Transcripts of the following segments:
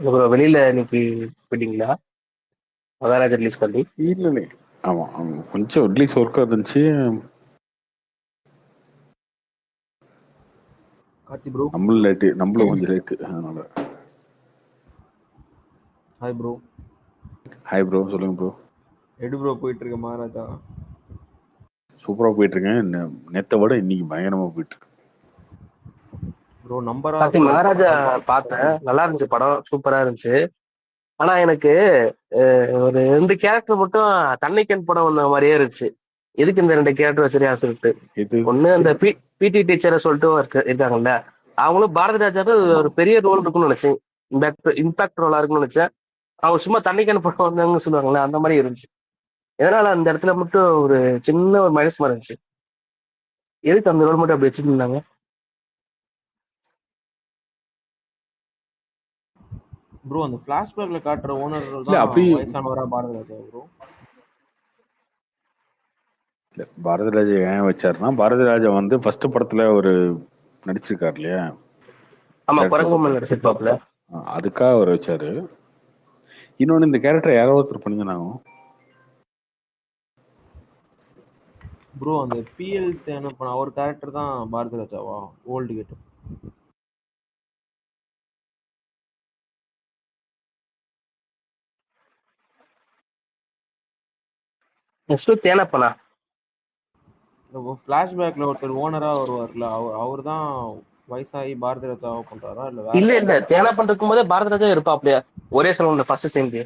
Bro வெளியில இன்னைக்கு போயிட்டீங்களா? மகாராஜா ரிலீஸ் பண்ணி. இல்ல ஆமா ஆமா கொஞ்சம் அட்லீஸ்ட் ஒர்க் இருந்துச்சு. கார்த்தி ப்ரோ. நம்மளும் கொஞ்சம் லேட்டு அதனால. Hi bro. ஹாய் ப்ரோ, சொல்லுங்க ப்ரோ. எப்படி ப்ரோ போயிட்டு இருக்கு மகாராஜா? சூப்பரா போயிட்டு இருக்கேன். நேத்தை விட இன்னைக்கு பயங்கரமா போயிட்டு இருக்கு ப்ரோ. நம்பரா பார்த்து மகாராஜா பார்த்தேன், நல்லா இருந்துச்சு படம், சூப்பரா இருந்துச்சு. ஆனா எனக்கு ஒரு 2 கேரக்டர் மட்டும் தன்னைக்கன் படம் வந்த மாதிரியே இருந்துச்சு. எதுக்கு இந்த 2 கேரக்டர் சரியா சொல்லிட்டு. இது. ஒண்ணு அந்த பிடி டீச்சரை சொல்லிட்டு இருக்காங்கல்ல, அவங்களும் பாரதி ராஜாவுக்கு ஆமா, ஒரு பெரிய ரோல் இருக்குன்னு நினைச்சேன். இம்பாக்ட் ரோலா இருக்குன்னு நினைச்சேன். அவங்க சும்மா தன்னைக்கன் படம் வந்தாங்கன்னு சொல்லுவாங்கல்ல, அந்த மாதிரி இருந்துச்சு. எதனால அந்த இடத்துல மட்டும் ஒரு சின்ன ஒரு மைனஸ் மாதிரி இருந்துச்சு. எதுக்கு அந்த ரோல் மட்டும் அப்படி வச்சிருந்தாங்க? ப்ரோ அந்த ஃபிளாஷ்பேக்ல காட்டுற ஓனர் இல்ல தான் அப்படி வயசானவரா பாரதி ராஜா ப்ரோ. இல்ல, பாரதி ராஜா ஏன் வச்சாருன்னா, பாரதி ராஜா வந்து ஃபர்ஸ்ட் படத்துல ஒரு நடிச்சிருக்காரு இல்லையா ஆமா, கேரக்டர். குரங்குமல் நடிச்சிருப்பாப்ல. அதுக்காக அவர் வச்சாரு. இன்னொன்னு இந்த கேரக்டர் யாரோ ஒருத்தர் பண்ணிருந்தாங்க ப்ரோ. அந்த பிஎல் தேன பண்ண அவர் கேரக்டர் தான் பாரதி ராஜாவா? Old cat. நெக்ஸ்ட் தேனப்பனா. ஃபிளாஷ்பேக்ல ஒருத்தர் ஓனரா வருவார்ல, அவர் தான் வயசாகி பாரதி ராஜாவா பண்றாரா இல்ல வேற? இல்ல தேனப்பன் இருக்கும் போதே பாரதி ராஜா இருப்பாப்லையா ஒரே சலூன்ல ஃபர்ஸ்ட் சீன்க்கு.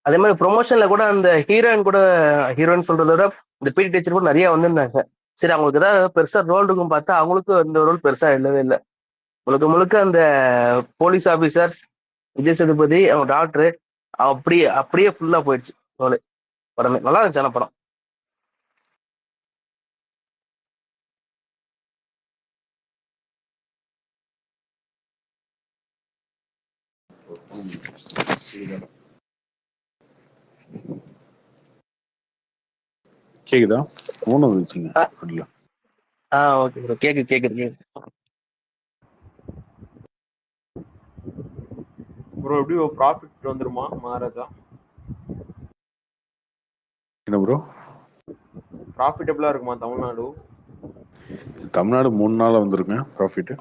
அதே மாதிரி ப்ரொமோஷன்ல கூட அந்த ஹீரோயின் சொல்றத விட இந்த பிடி டீச்சர் கூட நிறைய வந்திருந்தாங்க. சரி, அவங்களுக்கு ஏதாவது பெருசா ரோல் இருக்கும் பார்த்தா அவங்களுக்கு இந்த ரோல் பெருசா இல்லவே இல்லை. முழுக்க முழுக்க அந்த போலீஸ் ஆபீசர்ஸ், விஜய் சேதுபதி, அவங்க டாக்டர், அப்படியே அப்படியே ஃபுல்லா போயிடுச்சு ரோல். படமே நல்லா இருந்துச்சு. ஆனா படம் கேக்குதா? ஃபோன் வந்துச்சுங்க. ஓகே ப்ரோ, கேக்குது. ப்ரோ எப்படி ப்ராஃபிட் வந்துருமா மகாராஜா? என்ன ப்ரோ? ப்ராஃபிட்டபிளா இருக்குமா தமிழ்நாடு? தமிழ்நாடு 3 நாளா வந்திருக்கேன் ப்ராஃபிட்.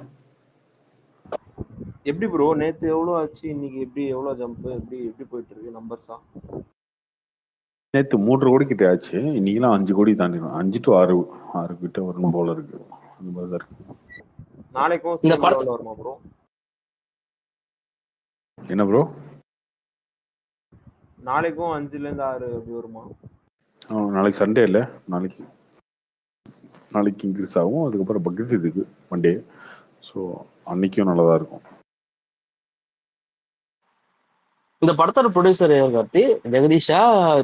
எப்படி ப்ரோ நேத்து எவ்வளவு ஆச்சு, இன்னைக்கு எப்படி எவ்வளவு ஜம்ப், எப்படி எப்படி போயிட்டு இருக்கு நம்பர்ஸா? நேற்று 3 கோடி கிட்ட ஆச்சு. இன்னைக்கெல்லாம் 5 கோடி தாண்டிடும். 5 to 6 கிட்ட வரணும் போல இருக்கு. அந்த மாதிரி தான் இருக்கு. நாளைக்கும் இந்த சேம் லெவல்ல வருமா ப்ரோ? என்ன ப்ரோ? நாளைக்கும் 5ல இருந்து 6 அப்படி வருமா? நாளைக்கு சண்டே இல்லை, நாளைக்கு இன்க்ரீஸ் ஆகும். அதுக்கப்புறம் பக்ரீத் இதுக்கு மண்டே. ஸோ அன்னைக்கும் நல்லதா இருக்கும். இந்த படத்தோட ப்ரொடியூசர் யார் கார்த்தி? ஜெகதீஷா?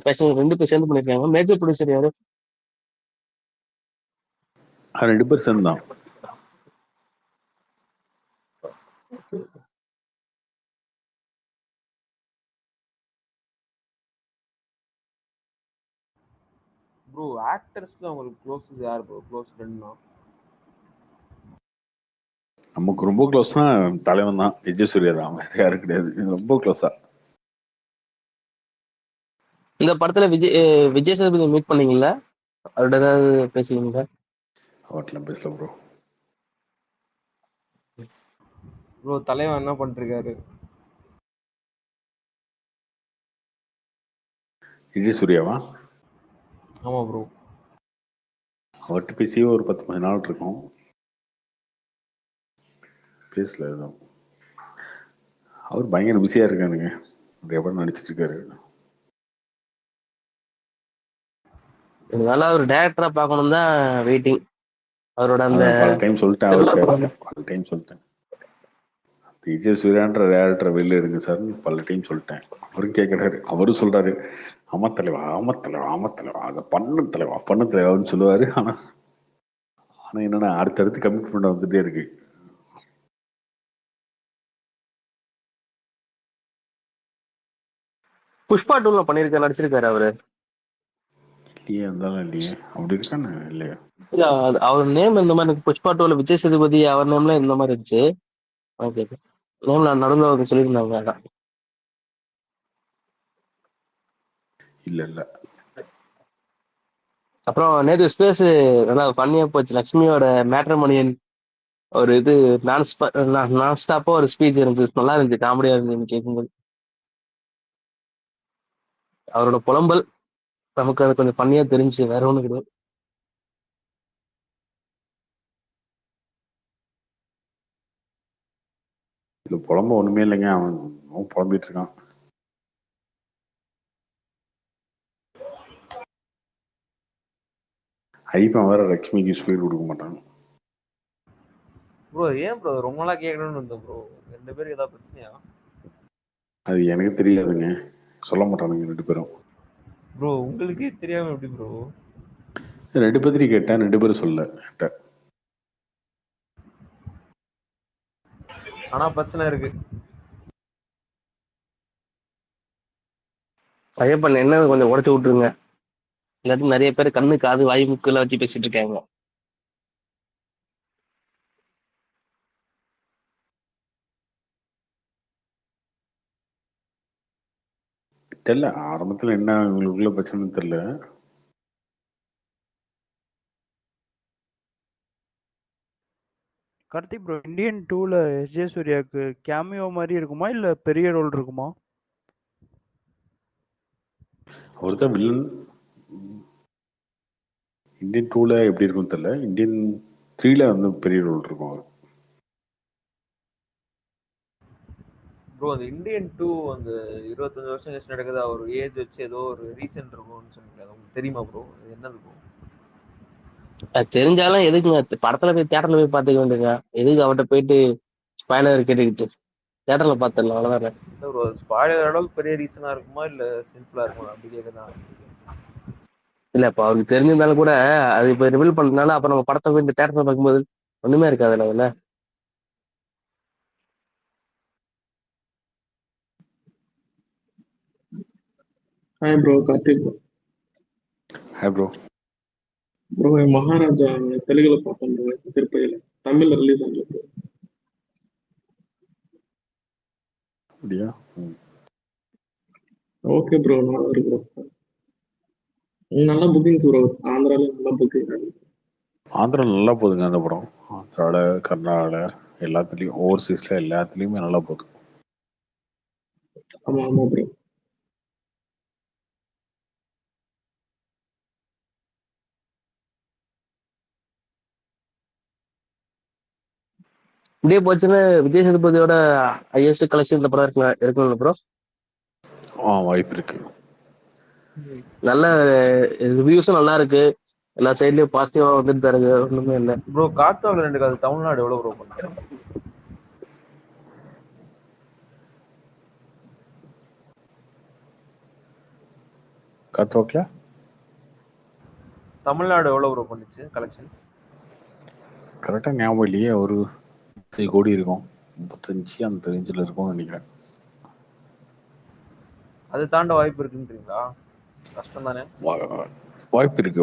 பேசுங்க, 2 பேர் சேர்ந்து பண்ணிருக்காங்க. மேஜர் ப்ரொடியூசர் யாரு? 2 பேர் சேர்ந்து தான். ப்ரோ ஆக்டர்ஸ்ல உங்களுக்கு க்ளோஸ் யார் ப்ரோ? க்ளோஸ் ஃப்ரெண்ட்னா நமக்கு ரொம்ப க்ளோஸ்னா தலைவன் தான், விஜய் சூர்யா தான். வேற யாரும் கிடையாது ரொம்ப க்ளோஸா. இந்த படத்துல விஜய் சேதுபதி மீட் பண்ணீங்களா? அவரோட ஏதாவது பேசுவீங்களா? அவர்கிட்ட பேசல ப்ரோ. ப்ரோ தலைவன் என்ன பண்ணிருக்காரு? விஜய் சூர்யாவா? ஆமா ப்ரோ. அவர்கிட்ட பேசி ஒரு 10-15 நாள் இருக்கும். பேசல எதுவும். அவர் பயங்கர பிஸியா இருக்காருங்க. நிறைய படம் நடிச்சிட்டு இருக்காரு. இதனால அவர் டைரக்டரா பார்க்கணும் தான் வெயிட்டிங். அவரோட அந்த பல டைம் சொல்லிட்டேன் அவர்கிட்ட. விஜய் சூர்யான்ற டேரக்டர் வெளில எடுங்க சார் பல டைம் சொல்லிட்டேன். அவரும் கேட்கிறாரு. அவரும் சொல்றாரு, ஆமா தலைவா அதை பண்ணு தலைவான்னு சொல்லுவாரு. ஆனா என்னன்னா அடுத்தடுத்து கமிட்மெண்ட் வந்துட்டே இருக்கு. புஷ்பா 2 பண்ணிருக்காரு, நடிச்சிருக்காரு அவரு. இல்லையே, இருந்தாலும் இல்லையே. அப்படி இருக்கானு இல்லையா? இல்ல அவர் நேம் இந்த மாதிரி இருக்கு. புஷ்பா 2ல விஜய் சேதுபதி அவர் நேம்ல இந்த மாதிரி இருந்துச்சு. ஓகே, நேம் நான் நடுவில் வந்து சொல்லியிருந்தாங்க. அதான் இல்ல. அப்புறம் நேற்று ஸ்பேஸ் நல்லா பண்ணியா போச்சு. லக்ஷ்மியோட மேட்ரிமோனியன் ஒரு இது நான் ஸ்டாப்பா ஒரு ஸ்பீச் இருந்துச்சு, நல்லா இருந்துச்சு, காமெடியா இருந்துச்சு கேட்கும்போது. அவரோட புலம்பல் நமக்கு அது கொஞ்சம் பண்ணியா தெரிஞ்சு, வேற ஒண்ணு கிடையாது. இது புலம்ப ஒண்ணுமே இல்லைங்க. அவன் புலம்பிட்டு இருக்கான். ஐப்பன் வேற லக்ஷ்மிக்கு ஸ்பீட் கொடுக்க மாட்டாங்க. ப்ரோ ஏன் ப்ரோ ரொம்ப நாளா கேட்கணும்னு இருந்தேன் ப்ரோ. 2 பேருக்கு ஏதாவது பிரச்சனையா? அது எனக்கு தெரியாதுங்க, சொல்ல மாட்டானுங்க 2 பேரும். ப்ரோ உங்களுக்கே தெரியாம எப்படி ப்ரோ? 2 பேர்த்தையும் கேட்டேன், 2 பேரும் சொல்ல. ஆனா பிரச்சனை இருக்கு. ஐயப்பன் என்ன கொஞ்சம் உடைச்சு விட்டுருங்க, இல்லாட்டி நிறைய பேர் கண்ணு காது வாய் முக்குல வச்சு பேசிட்டு இருக்காங்க. தெரியல ஆரம்பத்துல என்ன உங்களுக்குள்ள பிரச்சனைன்னு தெரியல. கார்த்திக் ப்ரோ, இந்தியன் 2ல எஸ்ஜே சூர்யாவுக்கு கேமியோ மாதிரி இருக்குமா இல்ல பெரிய ரோல் இருக்குமா? அவர் தான் வில்லன். இந்தியன் 2ல எப்படி இருக்கும்னு தெரியல, இந்தியன் 3ல வந்து பெரிய ரோல் இருக்கும் அவர். ப்ரோ அந்த இந்தியன் 2 அந்த 25 வருஷம் கழிச்சு நடக்குது, அவர் ஏஜ் வச்சு ஏதோ ஒரு ரீசன் இருக்கும்னு சொன்னீங்க, அது உங்களுக்கு தெரியுமா ப்ரோ? அது என்னது ப்ரோ? அது தெரிஞ்சாலும் எதுக்குங்க படத்துல போய் தியேட்டர்ல போய் பார்த்துக்க வேண்டியதுங்க, எதுக்கு அவர்கிட்ட போயிட்டு ஸ்பாய்லர் கேட்டுக்கிட்டு தியேட்டர்ல பார்த்துடலாம், அவ்வளவுதான். இல்லை ப்ரோ, ஸ்பாய்லர் அளவுக்கு பெரிய ரீசனா இருக்குமா இல்ல சிம்பிளா இருக்குமா? அப்படி கேட்கதான். இல்ல இப்ப அவருக்கு தெரிஞ்சிருந்தாலும் கூட அது இப்ப ரிவீல் பண்றதுனால அப்ப நம்ம படத்தை போய் தியேட்டர்ல பார்க்கும்போது ஒண்ணுமே இருக்காதுல்ல அதுல. Hi bro, Karthik bro. Hi bro. Bro Maharaja தெலுங்குல பார்த்தோம் ப்ரோ, திருப்பதியில. தமிழ்ல ரிலீஸ் ஆகல ப்ரோ. அப்படியா? ஓகே ப்ரோ, நல்லா இருக்கு ப்ரோ. நல்லா புக்கிங்ஸ் ப்ரோ, ஆந்திரால நல்லா புக்கிங். ஆந்திராவில் நல்லா போகுதுங்க அந்த படம். ஆந்திராவில், கர்நாடகாவில், எல்லாத்துலேயும், ஓவர்சீஸில் எல்லாத்துலேயுமே நல்லா போகுது. ஆமா ஆமா ப்ரோ. இப்படியே போச்சுன்னா விஜய் சேதுபதியோட ஹையஸ்ட் கலெக்ஷன் இந்த படம் இருக்கணும் ப்ரோ. வாய்ப்பு இருக்கு. நல்ல ரிவ்யூஸும் நல்லா இருக்கு, எல்லா சைட்லயும் பாசிட்டிவா வந்துட்டு தருது, ஒண்ணுமே இல்லை. ப்ரோ காத்தாவில் 2 காது தமிழ்நாடு எவ்வளவு ப்ரோ பண்ணுச்சு? காத்தோக்கில் தமிழ்நாடு எவ்வளவு ப்ரோ பண்ணுச்சு கலெக்ஷன்? கரெக்டாக ஞாபகம் இல்லையே, ஒரு 30 கோடி இருக்கும், 35 அந்த ரேஞ்சில் இருக்கும்னு நினைக்கிறேன். அது தாண்ட வாய்ப்பு இருக்குன்றீங்களா? கஷ்டம் தானே? வாய்ப்பு இருக்கு.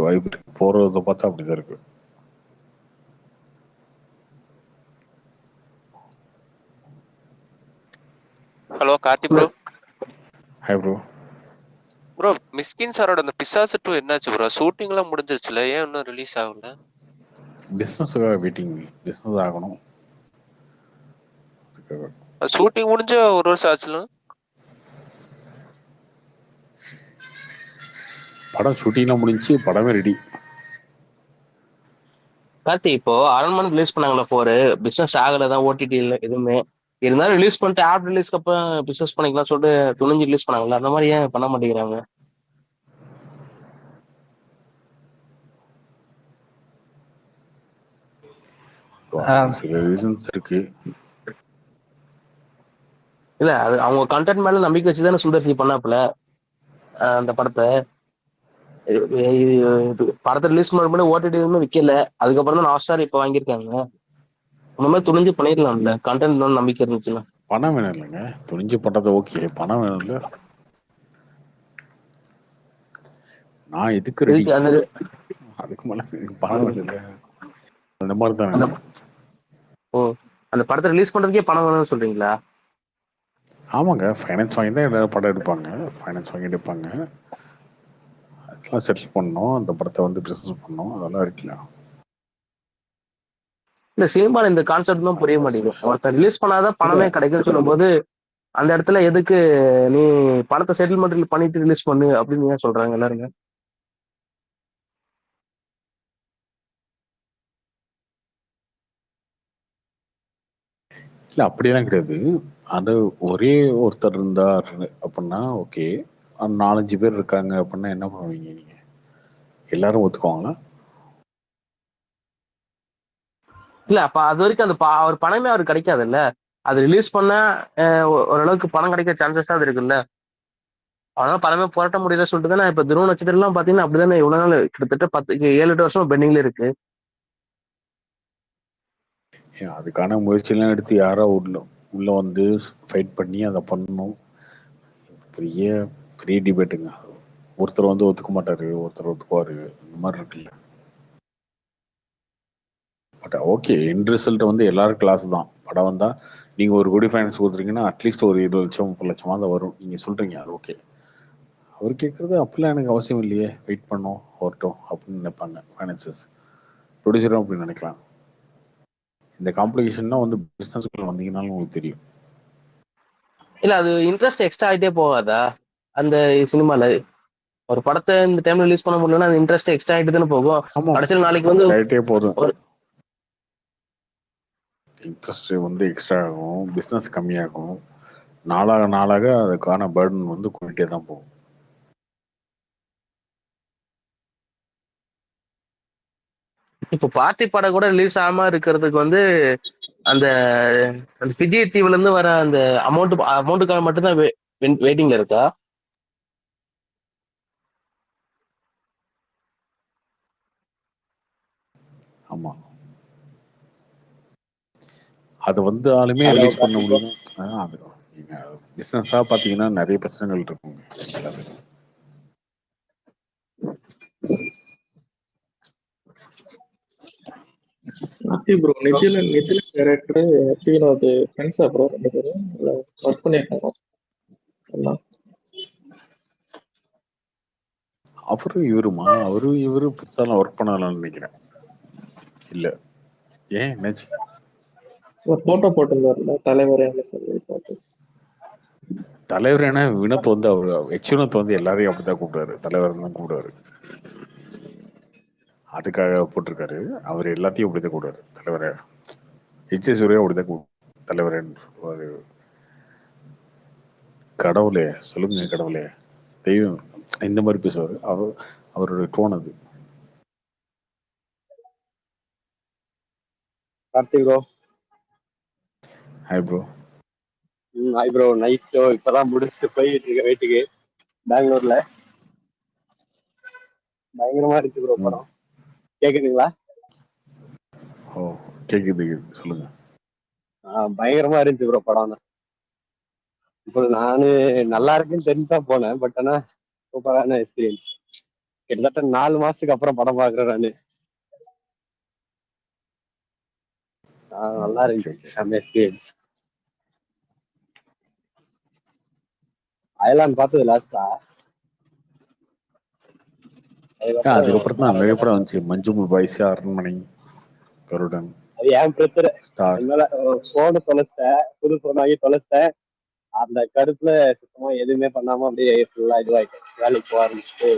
போறத பார்த்தா அப்படிதான் இருக்கு. Hello Karthi bro. Hi bro. Bro Mysskin சாரோட அந்த பிசாசு 2 என்னாச்சு ப்ரோ? ஷூட்டிங்லாம் முடிஞ்சிருச்சுல, ஏன் இன்னும் ரிலீஸ் ஆகல? பிஸ்னஸுக்காக வெயிட்டிங். பிஸ்னஸ் ஆகணும். ஷூட்டிங் முடிஞ்ச 1 வருஷம் ஆச்சுல. படம் ஷூட்டிங்லாம் முடிஞ்சு, படமே ரெடி. கார்த்தி இப்போ அரண்மனை ரிலீஸ் பண்ணாங்களா 4, பிசினஸ் ஆகலதான், ஓடிடி இல்லை எதுவுமே. இருந்தாலும் ரிலீஸ் பண்ணிட்டு ஆஃப்டர் ரிலீஸ்க்கு அப்புறம் பிசினஸ் பண்ணிக்கலாம் சொல்லிட்டு துணிஞ்சு ரிலீஸ் பண்ணாங்களா, அந்த மாதிரி ஏன் பண்ண மாட்டேங்கிறாங்க? சில ரீசன்ஸ் இருக்கு. இல்ல அது அவங்க கண்டென்ட் மேல நம்பிக்கை வச்சுதானே சுந்தர்சி பண்ணாப்புல அந்த படத்தை. படத்தை ரிலீஸ் பண்ண ஓடிடி எதுவுமே விற்கல, அதுக்கப்புறம் தான் ஹாட்ஸ்டார் இப்ப வாங்கியிருக்காங்க. அந்த மாதிரி துணிஞ்சு பண்ணிடலாம்ல, கண்டென்ட் நம்பிக்கை இருந்துச்சுன்னா. பணம் வேணும் இல்லைங்க, துணிஞ்சு பண்றது ஓகே, பணம் வேணும் இல்ல. நான் எதுக்கு ரெடி, இதுக்கு அந்த அதுக்கு மேல எனக்கு பணம் வேணும்ல, அந்த மாதிரி தானே. அந்த ஓ அந்த படத்தை ரிலீஸ் பண்றதுக்கே பணம் வேணும்னு சொல்றீங்களா? ஆமாங்க, ஃபைனான்ஸ் வாங்கி தான் எல்லாரும் படம் எடுப்பாங்க, ஃபைனான்ஸ் வாங்கி எடுப்பாங்க, அதெல்லாம் செட்டில் பண்ணணும், அந்த படத்தை வந்து பிசினஸ் பண்ணணும், அதெல்லாம் இருக்குல்ல. இந்த சினிமால இந்த கான்செப்ட் தான் புரிய மாட்டேங்குது. ஒருத்தர் ரிலீஸ் பண்ணாதான் பணமே கிடைக்கும்னு சொல்லும்போது அந்த இடத்துல எதுக்கு நீ பணத்தை செட்டில்மெண்ட் பண்ணிட்டு ரிலீஸ் பண்ணு அப்படின்னு ஏன் சொல்றாங்க எல்லாருங்க? இல்லை அப்படியெல்லாம் கிடையாது. அது ஒரே ஒருத்தர் இருந்தார் அப்படின்னா ஓகே, 4-5 பேர் இருக்காங்க அப்படின்னா என்ன பண்ணுவீங்க நீங்க? எல்லாரும் ஒத்துக்குவாங்களா? இல்ல அப்ப அது வரைக்கும் அந்த அவர் பணமே அவருக்கு கிடைக்காதுல்ல. அது ரிலீஸ் பண்ண ஓரளவுக்கு பணம் கிடைக்க சான்சஸ் அது இருக்குல்ல. அதனால பணமே புரட்ட முடியல சொல்லிட்டு தானே இப்ப துருவ நட்சத்திரம் எல்லாம் பாத்தீங்கன்னா அப்படிதானே இவ்வளவு நாள் கிட்டத்தட்ட 7-8 வருஷம் பெண்டிங்ல இருக்கு. அதுக்கான முயற்சியெல்லாம் எடுத்து யாரோ உள்ள வந்து ஃபைட் பண்ணி அதை பண்ணணும். பெரிய பெரிய டிபேட்டுங்க. ஒருத்தர் வந்து ஒத்துக்க மாட்டாரு, ஒருத்தர் ஒத்துக்குவாரு, இந்த மாதிரி இருக்குல்ல. பட் ஓகே, எண்ட் ரிசல்ட் வந்து எல்லாரும் கிளாஸ் தான். படம் வந்தா நீங்க 1 கோடி ஃபைனான்ஸ் கொடுத்துருக்கீங்கன்னா அட்லீஸ்ட் ஒரு 20 லட்சம் 30 லட்சமா தான் வரும் நீங்க சொல்றீங்க, அது ஓகே. அவர் கேட்கறது அப்படிலாம் எனக்கு அவசியம் இல்லையே, வெயிட் பண்ணோம் வரட்டும் அப்படின்னு நினைப்பாங்க ஃபைனான்சஸ். ப்ரொடியூசரும் அப்படி நினைக்கலாம். இந்த காம்ப்ளிகேஷன்னா வந்து பிஸ்னஸ்க்குள்ள வந்தீங்கன்னாலும் உங்களுக்கு தெரியும். இல்ல அது இன்ட்ரெஸ்ட் எக்ஸ்ட்ரா ஆகிட்டே போகாதா அந்த சினிமால? ஒரு படத்தை இந்த டைம்ல ரிலீஸ் பண்ண முடியலன்னா அந்த இன்ட்ரெஸ்ட் எக்ஸ்ட்ரா ஆகிட்டு தானே போகும். ஆமா, கடைசியில் நாளைக்கு வந்து ஆகிட்டே போதும். ஒரு இன்ட்ரெஸ்ட் வந்து எக்ஸ்ட்ரா ஆகும், பிஸ்னஸ் கம்மியாகும், நாளாக நாளாக அதுக்கான பர்டன் வந்து கூட்டிகிட்டே தான் போகும். இப்போ பார்ட்டி படம் கூட ரிலீஸ் ஆகாம இருக்கிறதுக்கு வந்து அந்த விஜய் தீவுல இருந்து வர அந்த அமௌண்ட்டுக்காக மட்டும்தான் வெயிட்டிங்ல இருக்கா? ஆமா, அது வந்து ஆளுமே ரிலீஸ் பண்ண முடியும். அது நீங்க பிஸ்னஸாக பார்த்தீங்கன்னா நிறைய பிரச்சனைகள் இருக்குங்க எல்லாமே. ப்ரோ நிதிலன் டைரக்டர் ஸ்ரீநாத் ஃப்ரெண்ட்ஸா ப்ரோ 2 பேரும் ஒர்க் பண்ணியிருக்காங்க எல்லாம். அவரும் இவரும் பெருசாலாம் ஒர்க் பண்ணலாம்னு நினைக்கிறேன். இல்ல ஏன் என்னாச்சு? ஒரு போட்டோ போட்டிருந்தாருல தலைவர் என்ன சொல்லி பார்த்து. தலைவர் என்ன வினோத் வந்து அவர் வினோத் வந்து எல்லாரையும் அப்படித்தான் கூப்பிடுவாரு, தலைவர் தான் கூப்பிடுவாரு. அதுக்காக போட்டிருக்காரு. அவர் எல்லாத்தையும் அப்படித்தான் கூப்பிடுவாரு தலைவரை. சூர்யா அப்படித்தான் தலைவர் ஒரு கடவுளே, சொல்லுங்க கடவுளே, தெய்வம், இந்த மாதிரி பேசுவாரு. அவரோட டோன் அது. Karthik bro. Hi bro. Hi bro. Night show இப்பதான் முடிச்சுட்டு போயிட்டு இருக்க வீட்டுக்கு பெங்களூர்ல. பயங்கரமா இருந்துச்சு ப்ரோ படம். கேக்குதுங்களா? ஓ கேக்குது, சொல்லுங்க. பயங்கரமா இருந்துச்சு ப்ரோ படம். இப்போ நானு நல்லா இருக்குன்னு தெரிஞ்சுதான் போனேன். பட் ஆனா சூப்பரான எக்ஸ்பீரியன்ஸ். கிட்டத்தட்ட 4 மாசத்துக்கு அப்புறம் படம் பாக்குறேன் நானு. நல்லா இருந்துச்சு, செம்ம எக்ஸ்பீரியன்ஸ். அயலான் பார்த்தது லாஸ்டா. அதுக்கப்புறம் தான் நிறைய படம் வந்துச்சு. மஞ்சுமல் பாய்ஸ், அரண்மனை, கருடன். அது ஏன் பிரச்சனை. அதனால போன தொலைச்சிட்டேன், புது போன் வாங்கி தொலைச்சிட்டேன். அந்த கருத்துல சுத்தமா எதுவுமே பண்ணாம அப்படியே ஃபுல்லா இதுவாயிட்டேன். வேலைக்கு போக ஆரம்பிச்சுட்டு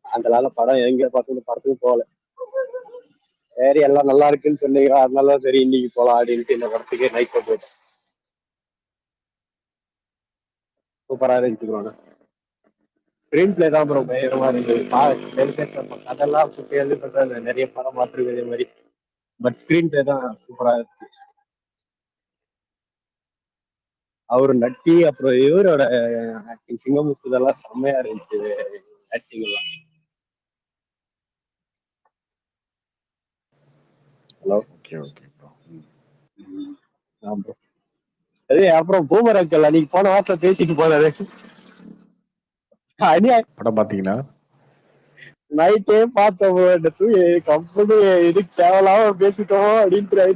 அதனால படம் எங்க படத்துக்கு போகல. சரி எல்லாம் நல்லா இருக்குன்னு சொன்னீங்க, அதனால சரி இன்னைக்கு போலாம் அப்படின்ட்டு இந்த படத்துக்கு நைட் போயிட்டேன். சூப்பரா இருந்துச்சு ப்ரோ. ஸ்கிரீன் பிளே தான் ப்ரோ பயங்கரமா இருந்தது. அதெல்லாம் எழுதி நிறைய படம் பார்த்துருக்கு இதே மாதிரி. பட் ஸ்கிரீன் பிளே தான் சூப்பரா இருந்துச்சு. அவரு நட்டி அப்புறம் இவரோட ஆக்டிங், சிங்கமுத்து, இதெல்லாம் செம்மையா இருந்துச்சு ஆக்டிங் எல்லாம். Hello. Okay okay bro. Bro அதே அப்புறம் பூமரக்கல் அன்னைக்கு போன வாரத்துல பேசிட்டு போனாரு. படம் பாத்தீங்களா? நைட்டே பார்த்தோம் கம்பெனி இதுக்கு தேவையில்லாம பேசிட்டோம் அப்படின்ட்டு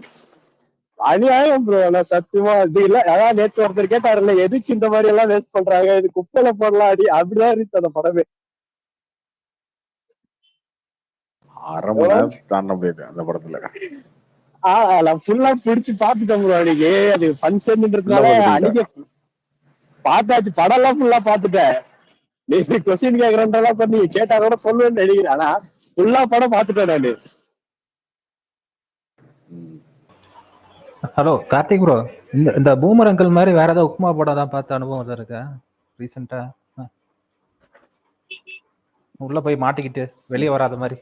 அநியாயம் ப்ரோ. நான் சத்தியமா அது இல்ல. அதான் நேற்று ஒருத்தர் கேட்டாருல்ல எதுக்கு இந்த மாதிரி எல்லாம் வேஸ்ட் பண்றாங்க, இது குப்பையில போடலாம் அப்படிதான் இருந்துச்சு அந்த படமே. அரை மணி நேரத்துக்கு தாண்ட முடியாது அந்த படத்துல. நான் ஃபுல்லா பிடிச்சு பாத்துட்டேன் ப்ரோ. அன்னைக்கு அது ஃபங்க்ஷன்ன்றதுனால அன்னைக்கு பார்த்தாச்சு. படம் எல்லாம் ஃபுல்லா பாத்துட்டேன். கொஸ்டின் கேக்குறேன்றலாம் பண்ணி கேட்டா கூட சொல்லுவேன்னு நினைக்கிறேன். ஆனா ஃபுல்லா படம் பாத்துட்டேன் நானு. ஹலோ கார்த்திக் ப்ரோ, இந்த பூமர் அங்கிள் மாதிரி வேற ஏதாவது உப்புமா படம் தான் பார்த்த அனுபவம் இருக்கா ரீசெண்டா? உள்ள போய் மாட்டிக்கிட்டு வெளியே வராத மாதிரி.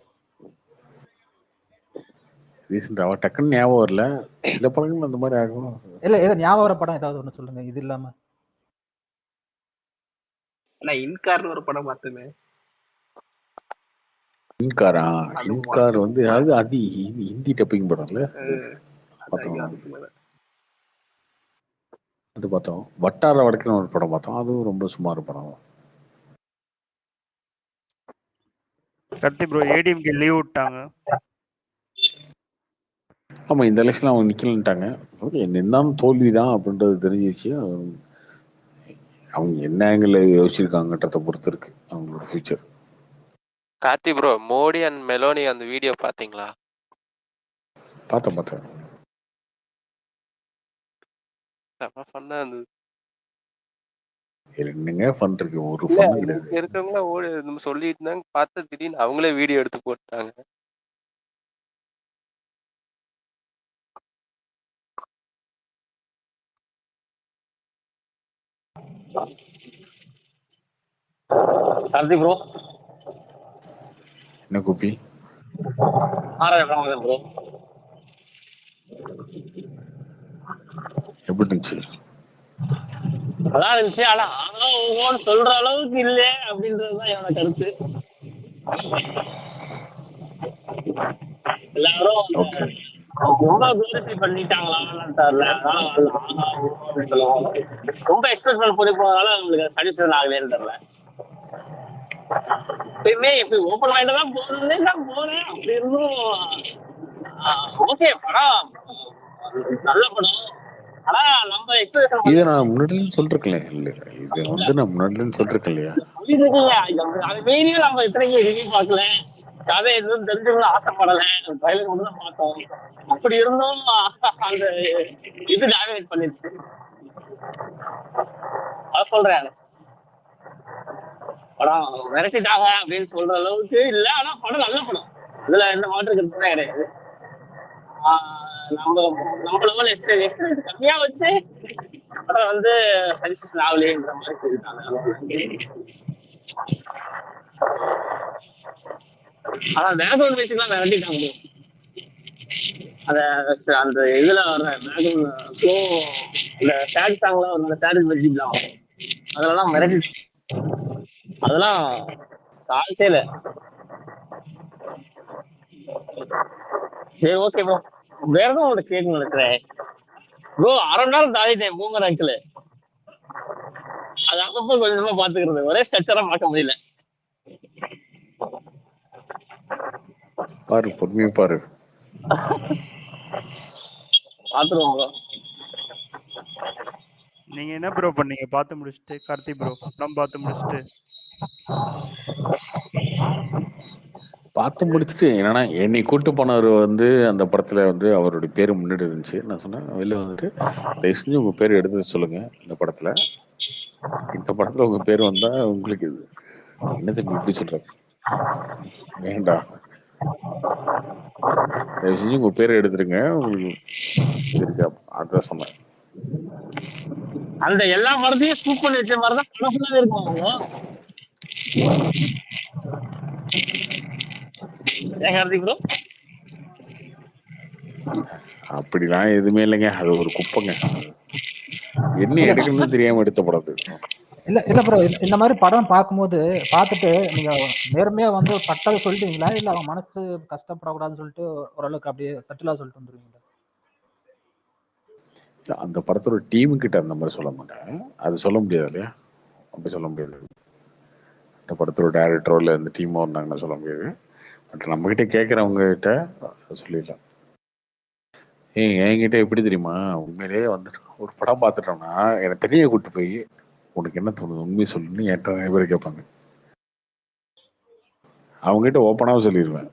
ரீசெண்டா டக்குன்னு ஞாபகம் வரல. சில படங்கள் அந்த மாதிரி ஆகும். இல்ல ஏதோ ஞாபகம் வர படம் ஏதாவது ஒண்ணு சொல்லுங்க இது இல்லாம. நான் இன்கார்னு ஒரு படம் பார்த்தேன். இன்காரா? இன்கார் வந்து அது ஹிந்தி டப்பிங் படம்ல. அது பார்த்தோம். வட்டார வடக்குல ஒரு படம் பார்த்தோம். அதுவும் ரொம்ப சுமார் படம். கத்தி ப்ரோ ஏடிஎம்கே லீவ் விட்டாங்க. ஆமா, இந்த எலெக்ஷன் அவங்க நிக்கலன்ட்டாங்க. என்னன்னு தோல்விதான் அப்படின்றது தெரிஞ்சிச்சு. அவங்க என்ன ஆங்கிள் யோசிச்சிருக்காங்கன்றத பொறுத்து இருக்கு அவங்களோட future. Karthi bro, Modi and Meloni அந்த வீடியோ பாத்தீங்களா? பார்த்தேன். ஃபன்னா இருந்தது. என்னங்க ஃபன் இருக்கு? ஒரு ஃபன் கிடையாது. இருக்கவங்களா ஓடி சொல்லிட்டு இருந்தாங்க, பார்த்தா திடீர்னு அவங்களே வீடியோ எடுத்து போட்டாங்க. கார்த்தி ப்ரோ என்ன கோபி? ப்ரோ எப்படி இருந்துச்சு? நல்லா இருந்துச்சு. ஆனா சொல்ற அளவுக்கு இல்ல அப்படின்றதுதான் என்னோட கருத்து. எல்லாரும் ரொம்ப குளோரிஃபை பண்ணிட்டாங்களான்னு தெரியல. ரொம்ப எக்ஸ்பிரஸ் பண்ணி போனதால உங்களுக்கு சாட்டிஸ்ஃபேக்ஷன் ஆகலன்னு தெரியல. எப்பயுமே ஓப்பன் மைண்டா தான் போறேன் அப்படி இருந்தும் ஓகே படம் நல்ல படம். ஆனா நம்ம எக்ஸ்பிரஷன் இதை நான் முன்னாடின்னு சொல்லிருக்கேன். இல்ல இது வந்து நான் முன்னாடின்னு சொல்லிருக்கேன் இல்லையா? அது மீறியும் நம்ம இத்தனைக்கு ரிவ்யூ பார்க்கல, கதை எதுவும் தெரிஞ்சுக்கணும் ஆசைப்படல, ட்ரைலர் மட்டும் தான் பார்த்தோம். அப்படி இருந்தும் அந்த இது டாமினேட் பண்ணிருச்சு. அதான் சொல்றேன், படம் விரட்டிட்டாங்க அப்படின்னு சொல்ற அளவுக்கு இல்ல. ஆனா படம் நல்ல படம், இதுல எந்த மாற்று கருத்துமே கிடையாது. நம்மள எக்ஸ்பீரியன்ஸ் கம்மியா வச்சு படம் வந்து சஜஷன் ஆகலைன்ற மாதிரி சொல்லிட்டாங்க. ஆனா பேக்ரவுண்ட் மியூசிக்லாம் விரட்டிட்டாங்க. அந்த இதுல வர்ற பேக்ரவுண்ட் ஃப்ளோ, இந்த சேட் சாங்லாம் வரும், சேட் மியூசிக்லாம் அதெல்லாம் மிரட்டி, அதெல்லாம் கால்ஸே இல்லை. சரி ஓகே ப்ரோ, வேற எதுவும் உங்கள்ட்ட கேட்கணும் நினைக்கிறேன் ப்ரோ. அரை மணி நேரம் தாண்டிட்டேன் பூமர் அங்கிள். அது அப்பப்போ கொஞ்சமா பாத்துக்கிறது, ஒரே ஸ்ட்ரக்சரா பார்க்க முடியல. பாரு, பொறுமையா பாரு, பாத்துருவோம் ப்ரோ. நீங்க என்ன ப்ரோ பண்ணீங்க பார்த்து முடிச்சுட்டு? கார்த்தி ப்ரோ படம் பார்த்து முடிச்சுட்டு என்னன்னா என்னை கூட்டு போனவர் வந்து அந்த படத்துல வந்து அவருடைய பேரு முன்னாடி இருந்துச்சு. நான் சொன்னேன் வெளில வந்துட்டு தயவு செஞ்சு உங்க பேர் எடுத்து சொல்லுங்க. இந்த படத்துல உங்க பேர் வந்தா உங்களுக்கு இது என்ன தம்பி இப்படி சொல்ற? வேண்டாம், தயவு செஞ்சு உங்க பேரை எடுத்துருங்க உங்களுக்கு இருக்கா. அதான் சொன்னேன். அந்த எல்லா மரத்தையும் ஸ்கூப் பண்ணி வச்ச மாதிரிதான் படம் ஃபுல்லாவே இருக்கும். ப்ரோ அப்படிலாம் எதுவுமே இல்லைங்க, அது ஒரு குப்பைங்க. என்ன எடுக்கணும்னு தெரியாம எடுத்த படம். இல்ல ப்ரோ, இந்த மாதிரி படம் பார்க்கும்போது பார்த்துட்டு நீங்க நேர்மையா வந்து பட்டதை சொல்லிட்டீங்களா, இல்ல அவங்க மனசு கஷ்டப்படக்கூடாதுன்னு சொல்லிட்டு ஓரளவுக்கு அப்படியே சட்டிலா சொல்லிட்டு வந்துருவீங்களா? அந்த படத்தோட டீமு கிட்ட அந்த மாதிரி சொல்ல மாட்டேன். அது சொல்ல முடியாது இல்லையா? அப்படி சொல்ல முடியாது. இந்த படத்தோட டேரக்டரோ இல்லை இந்த டீமோ இருந்தாங்கன்னு சொல்ல முடியாது. பட் நம்மகிட்ட கேட்குறவங்க கிட்ட சொல்லிடலாம். என்கிட்ட எப்படி தெரியுமா, உண்மையிலேயே வந்துட்டு ஒரு படம் பார்த்துட்டோம்னா எனக்கு தெரிய கூட்டு போய் உனக்கு என்ன தோணுது உண்மையை சொல்லுன்னு என்கிட்ட நிறைய பேர் கேட்பாங்க. அவங்ககிட்ட ஓப்பனாகவும் சொல்லிடுவேன்.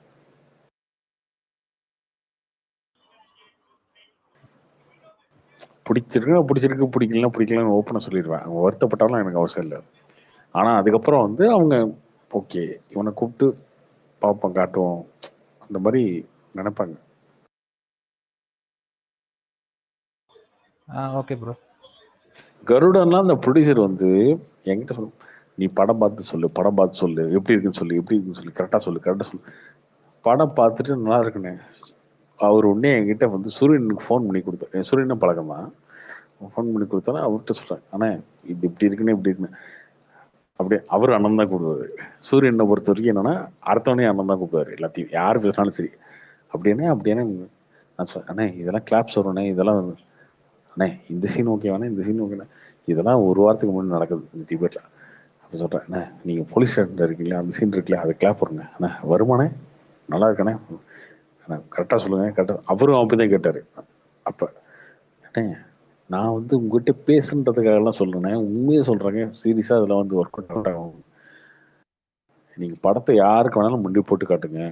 பிடிச்சிருக்கு பிடிக்கலன்னு ஓப்பனாக சொல்லிடுவேன். அவங்க வருத்தப்பட்டாலும் எனக்கு அவசியம் இல்லை. ஆனால் அதுக்கப்புறம் வந்து அவங்க ஓகே இவனை கூப்பிட்டு பார்ப்போம் காட்டுவோம் அந்த மாதிரி நினைப்பாங்க. Okay bro. கருடன்லாம் அந்த ப்ரொடியூசர் வந்து என்கிட்ட சொல்லு, நீ படம் பார்த்து சொல்லு எப்படி இருக்குன்னு சொல்லு கரெக்டாக சொல்லு. படம் பார்த்துட்டு நல்லா இருக்குண்ணே. அவர் உடனே என்கிட்ட வந்து சூரியனுக்கு ஃபோன் பண்ணி கொடுத்தாரு. சூரியனும் பழக்கம் தான். ஃபோன் பண்ணி கொடுத்தாலும் அவர்கிட்ட சொல்கிறேன், ஆனால் இது இப்படி இருக்குன்னு அப்படியே அவர் அண்ணன் தான் கூப்பிடுவாரு. சூரியனை பொறுத்த வரைக்கும் என்னன்னா அடுத்தவனே அண்ணன் தான் கூப்பிடுவாரு. எல்லாத்தையும் யார் பேசினாலும் சரி. அப்படியே நான் சொல்றேன், அண்ணே இதெல்லாம் கிளாப்ஸ் வரும்ண்ணே, இதெல்லாம் அண்ணே இந்த சீன் ஓகேவாண்ணே, இந்த சீன் ஓகேண்ணே, இதெல்லாம் ஒரு வாரத்துக்கு முன்னாடி நடக்குது இந்த டிபேட்ல. அப்படி சொல்றேன், அண்ணே நீங்க போலீஸ் ஸ்டேஷன்ல இருக்கீங்களா, அந்த சீன் இருக்குல்ல அது கிளாப் வருங்க அண்ணே, வருமானே நல்லா இருக்கானே அண்ணா கரெக்டா சொல்லுங்க கரெக்டா. அவரும் அப்படிதான் கேட்டாரு. அப்ப அண்ணே நான் வந்து உங்ககிட்ட பேசுன்றதுக்காக எல்லாம் சொல்றேன், உண்மையை சொல்றேங்க, சீரியஸா அதுல வந்து ஒர்க் அவுட் ஆகும். நீங்க படத்தை யாருக்கு வேணாலும் முண்டி போட்டு காட்டுங்க.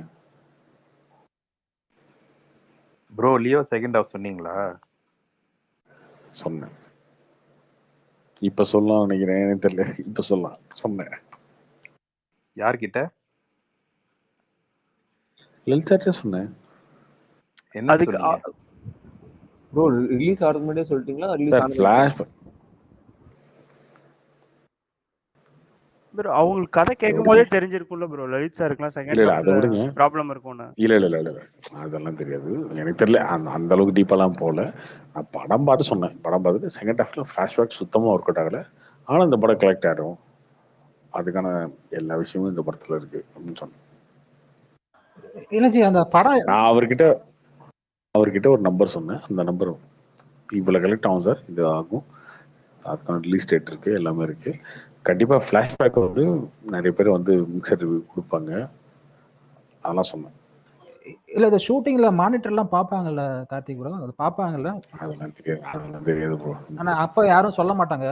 ப்ரோ லியோ செகண்ட் ஹாஃப் சொன்னீங்களா? சொன்னேன். இப்ப சொல்லலாம் நினைக்கிறேன், எனக்கு தெரியல. இப்ப சொன்னேன். யார்கிட்ட? லலிதாட்டே சொன்னேன். என்ன அதுக்கு சொன்னீங்க ப்ரோ? ரிலீஸ் ஆகிறதுக்கு முன்னாடியே சொல்லிட்டீங்களா? ரிலீஸ் சார் ஃபிளாஷ் ப்ரோ அவங்களுக்கு கதை கேட்கும் போதே தெரிஞ்சிருக்கும்ல ப்ரோ, லலித் சாருக்குலாம் இல்ல செகண்ட் இல்ல அதை ஹாஃப்ல விடுங்க. ப்ராப்ளம் இருக்கும்னு. இல்ல அதெல்லாம் தெரியாது எனக்கு, தெரியல. அந்த அளவுக்கு டீப்பாலாம் போகல. நான் படம் பார்த்து சொன்னேன். படம் பார்த்துட்டு செகண்ட் ஹாஃப்ல ஃபிளாஷ்பேக் சுத்தமாக ஒர்க் அவுட் ஆகல. ஆனால் இந்த படம் கலெக்ட் ஆகிடும், அதுக்கான எல்லா விஷயமும் இந்த படத்துல இருக்கு அப்படின்னு சொன்னேன். இல்லஜி அந்த படம் நான் அவர்கிட்ட ஒரு நம்பர் சொன்னேன். அந்த நம்பர் இவ்வளோ கலெக்ட் ஆகும் சார், இது ஆகும், அதுக்கான ரிலீஸ் டேட் இருக்கு, எல்லாமே இருக்கு. கண்டிப்பா ஃபிளாஷ்பேக் வந்து நிறைய பேர் வந்து மிக்சர் ரிவ்யூ கொடுப்பாங்க, அதெல்லாம் சொன்னேன். இல்ல இந்த ஷூட்டிங்ல மானிட்டர்லாம் பார்ப்பாங்கல்ல கார்த்திக் ப்ரோ, அது பார்ப்பாங்கல்ல? அதெல்லாம் தெரியாது ப்ரோ. ஆனா அப்ப யாரும் சொல்ல மாட்டாங்க,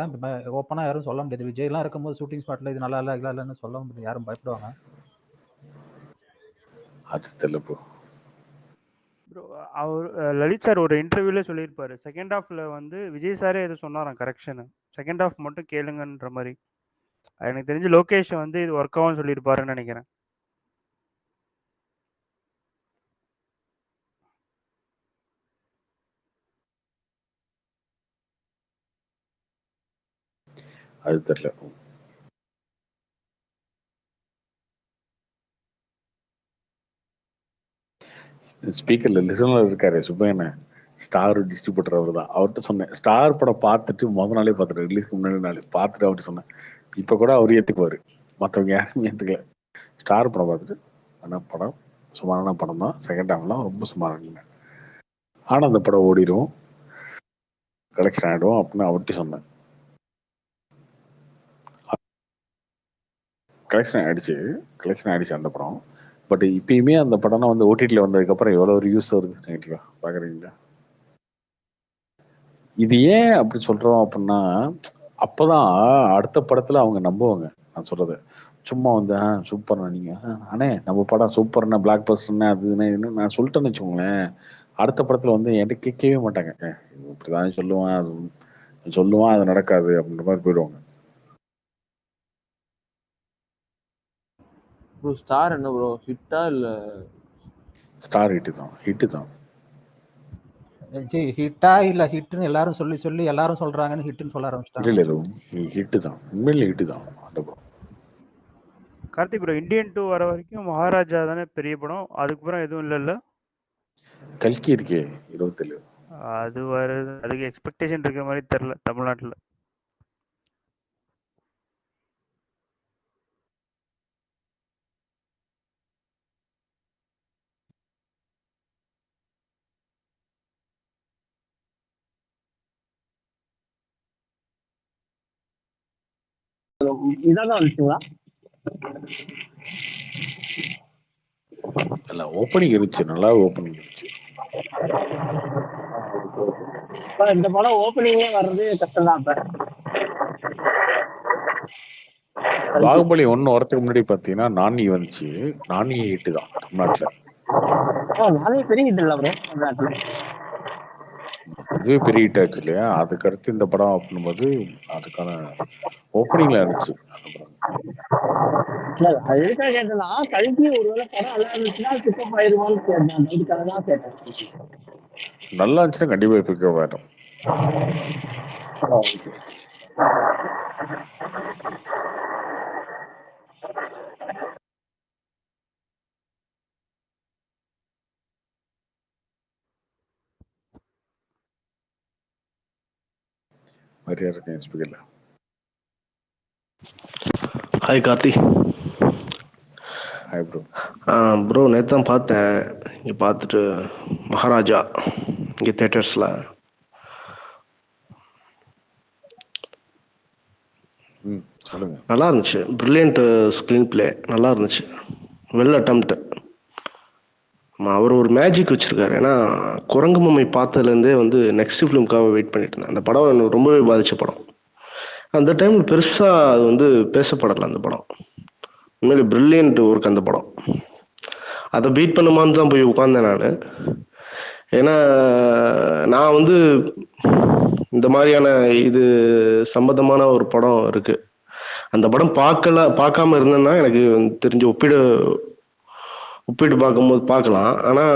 ஓப்பனா யாரும் சொல்ல முடியாது. விஜய்லாம் இருக்கும்போது ஷூட்டிங் ஸ்பாட்ல இது நல்லா இல்லைன்னு சொல்ல முடியாது, யாரும் பயப்படுவாங்க. அது தெரியல ப்ரோ. ப்ரோ அவர் லலித் சார் ஒரு இன்டர்வியூல சொல்லியிருப்பாரு, செகண்ட் ஹாஃப்ல வந்து விஜய் சாரே எது சொன்னாராம் கரெக்ஷன், செகண்ட் ஹாஃப் மட்டும் கேளுங்கன்ற மாதிரி. எனக்கு தெரிஞ்சு லோகேஷ் வந்து இது ஒர்க் ஆகும்னு சொல்லியிருப்பாருன்னு நினைக்கிறேன். அது தெரியல. ஸ்பீக்கர்ல லிசனர் இருக்காரு சுப்பையண்ண, ஸ்டார் டிஸ்ட்ரிபியூட்டர் அவர் தான். அவர்கிட்ட சொன்னேன், ஸ்டார் படம் பார்த்துட்டு முத நாளே பார்த்துட்டு, ரிலீஸ்க்கு முன்னாடி நாள் பார்த்துட்டு அவர்கிட்ட சொன்னேன். இப்போ கூட அவர் ஏற்றுக்குவார், மற்றவங்க யாரும் ஏற்றுக்கல. ஸ்டார் படம் பார்த்துட்டு ஆனால் படம் சுமாரான படம் தான், செகண்ட் ஹாஃப்லாம் ரொம்ப சுமாரான இல்லை, ஆனால் அந்த படம் ஓடிடும், கலெக்ஷன் ஆகிடும் அப்படின்னு அவர்கிட்ட சொன்னேன். கலெக்ஷன் ஆயிடுச்சு அந்த படம். பட் இப்பயுமே அந்த படம்லாம் வந்து ஓடிடியில் வந்ததுக்கப்புறம் எவ்வளோ ஒரு யூஸ் வருது நெகட்டிவா பார்க்குறீங்களா? இது ஏன் அப்படி சொல்றோம் அப்படின்னா, அப்பதான் அடுத்த படத்துல அவங்க நம்புவாங்க நான் சொல்றது. சும்மா வந்து சூப்பர்ண்ணா நீங்க அண்ணே நம்ம படம் சூப்பர்ண்ணா பிளாக் பஸ்டர்ண்ணா அதுன்னு நான் சொல்லிட்டேன்னு வச்சுக்கோங்களேன், அடுத்த படத்துல வந்து என்கிட்ட கேட்கவே மாட்டாங்க. இப்படிதான் சொல்லுவான் அது நடக்காது அப்படின்ற மாதிரி போயிடுவாங்க. ப்ரோ ஸ்டார் என்ன ப்ரோ, ஹிட்டா இல்ல? ஸ்டார் ஹிட்டு தான். ஜி ஹிட்டா இல்ல ஹிட்னு எல்லாரும் சொல்லி எல்லாரும் சொல்றாங்கன்னு ஹிட்னு சொல்ல ஆரம்பிச்சிட்டாங்க. இல்ல ஹிட்டு தான், உண்மையில ஹிட்டு தான் அந்த படம். கார்த்திக் ப்ரோ இந்தியன் 2 வர வரைக்கும் மகாராஜா தானே பெரிய படம், அதுக்கப்புறம் எதுவும் இல்லைல்ல? கல்கி இருக்கே 27. அது வருது, அதுக்கு எக்ஸ்பெக்டேஷன் இருக்கிற மாதிரி தெரியல தமிழ்நாட்டில். இதான் வந்துச்சுங்களா? இல்ல ஓப்பனிங் இருந்துச்சு, நல்லா ஓப்பனிங் இருந்துச்சு. இந்த படம் ஓப்பனிங்கே வர்றது கஷ்டம் தான். பாகுபலி 1 வரதுக்கு முன்னாடி பாத்தீங்கன்னா நானி வந்துச்சு. நானி ஹிட் தான் தமிழ்நாட்டுல. நானே பெரிய ஹிட் இல்ல ப்ரோ தமிழ்நாட்டுல. அதுவே பெரிய ஹிட் ஆச்சு இல்லையா? அதுக்கு அடுத்து இந்த படம் அப்படின்போது அதுக்கான ஓப்பனிங்ல இருந்துச்சு அந்த படம். அது எதுக்காக கேட்டேன்னா கல்கி ஒருவேளை படம் நல்லா இருந்துச்சுன்னா பிக்கப் ஆயிருமான்னு கேட்டேன். அதுக்காக தான் கேட்டேன். நல்லா இருந்துச்சுன்னா கண்டிப்பா பிக்கப் ஆயிடும். மாதிரியா இருக்கேன் ஸ்பீக்கர்ல. Hi Karthi. Hi bro. Bro நேற்று தான் பார்த்தேன். இங்கே பார்த்துட்டு மகாராஜா இங்கே தேட்டர்ஸில் சொல்லுங்க. நல்லா இருந்துச்சு. ப்ரில்லியன்ட் ஸ்க்ரீன் பிளே, நல்லா இருந்துச்சு. Well attempt. அவர் ஒரு மேஜிக் வச்சுருக்காரு. ஏன்னா குரங்கு பொம்மை பார்த்ததுலேருந்தே வந்து நெக்ஸ்ட் ஃபிலிம்காக வெயிட் பண்ணிட்டு இருந்தேன். அந்த படம் எனக்கு ரொம்பவே பாதித்த படம். அந்த டைமில் பெருசாக அது வந்து பேசப்படலை. அந்த படம் உண்மையிலே ப்ரில்லியன்ட் ஒர்க். அந்த படம் அதை பீட் பண்ணுமான்னு தான் போய் உட்காந்தேன் நான். ஏன்னா நான் வந்து இந்த மாதிரியான இது சம்பந்தமான ஒரு படம் இருக்குது, அந்த படம் பார்க்காம இருந்தேன்னா எனக்கு தெரிஞ்ச ஒப்பிட்டு பார்க்கும்போது பார்க்கலாம். ஆனால்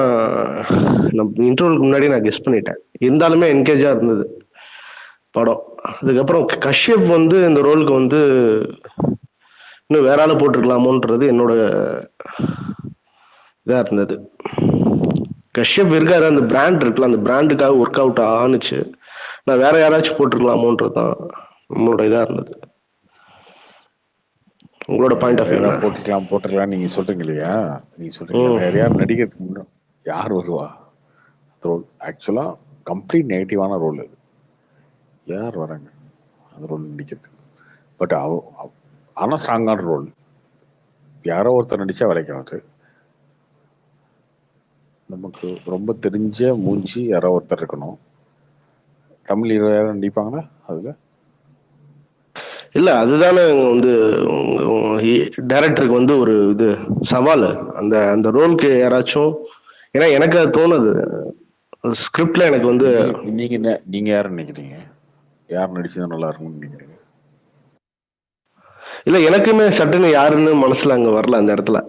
நம்ம இன்டர்வலுக்கு முன்னாடி நான் கெஸ் பண்ணிட்டேன். இருந்தாலுமே என்கேஜாக இருந்தது படம். அதுக்கப்புறம் கஷ்யப் வந்து இந்த ரோலுக்கு வந்து இன்னும் வேற ஆளை போட்டிருக்கலாமோன்றது என்னோட இதாக இருந்தது. கஷ்யப் இருக்காரு, அந்த பிராண்ட் இருக்குல்ல, அந்த பிராண்டுக்காக ஒர்க் அவுட் ஆணுச்சு. நான் வேற யாராச்சும் போட்டிருக்கலாமோன்றது தான் நம்மளோட இதாக இருந்தது. உங்களோட பாயிண்ட் ஆஃப் வியூ போட்டுக்கலாம் நீங்க சொல்றீங்க இல்லையா? நீங்க சொல்றீங்க வேற யார் நடிக்கிறதுக்கு முன்னாடி யார் வருவா ரோல்? ஆக்சுவலா கம்ப்ளீட் நெகட்டிவான ரோல் அது. யார் வராங்க அந்த ரோல் நடிக்கிறதுக்கு? பட் ஆனா ஸ்ட்ராங்கான ரோல். யாரோ ஒருத்தர் நடிச்சா விளைக்காது. நமக்கு ரொம்ப தெரிஞ்ச மூஞ்சி யாரோ ஒருத்தர் இருக்கணும். தமிழ் ஹீரோ யாரும் நடிப்பாங்களா அதுல? இல்ல, அதுதானே வந்து டைரக்டருக்கு வந்து ஒரு இது சவால். அந்த அந்த ரோலுக்கு யாராச்சும், ஏன்னா எனக்கு அது தோணுது ஸ்கிரிப்ட்ல. எனக்கு வந்து நீங்க யாரு நினைக்கிறீங்க? யார் நடிச்சது நல்லா இருக்கும்னு நினைக்கிறீங்க? இல்ல, எனக்குமே சட்டுன்னு யாருன்னு மனசுல அங்க வரல அந்த இடத்துல.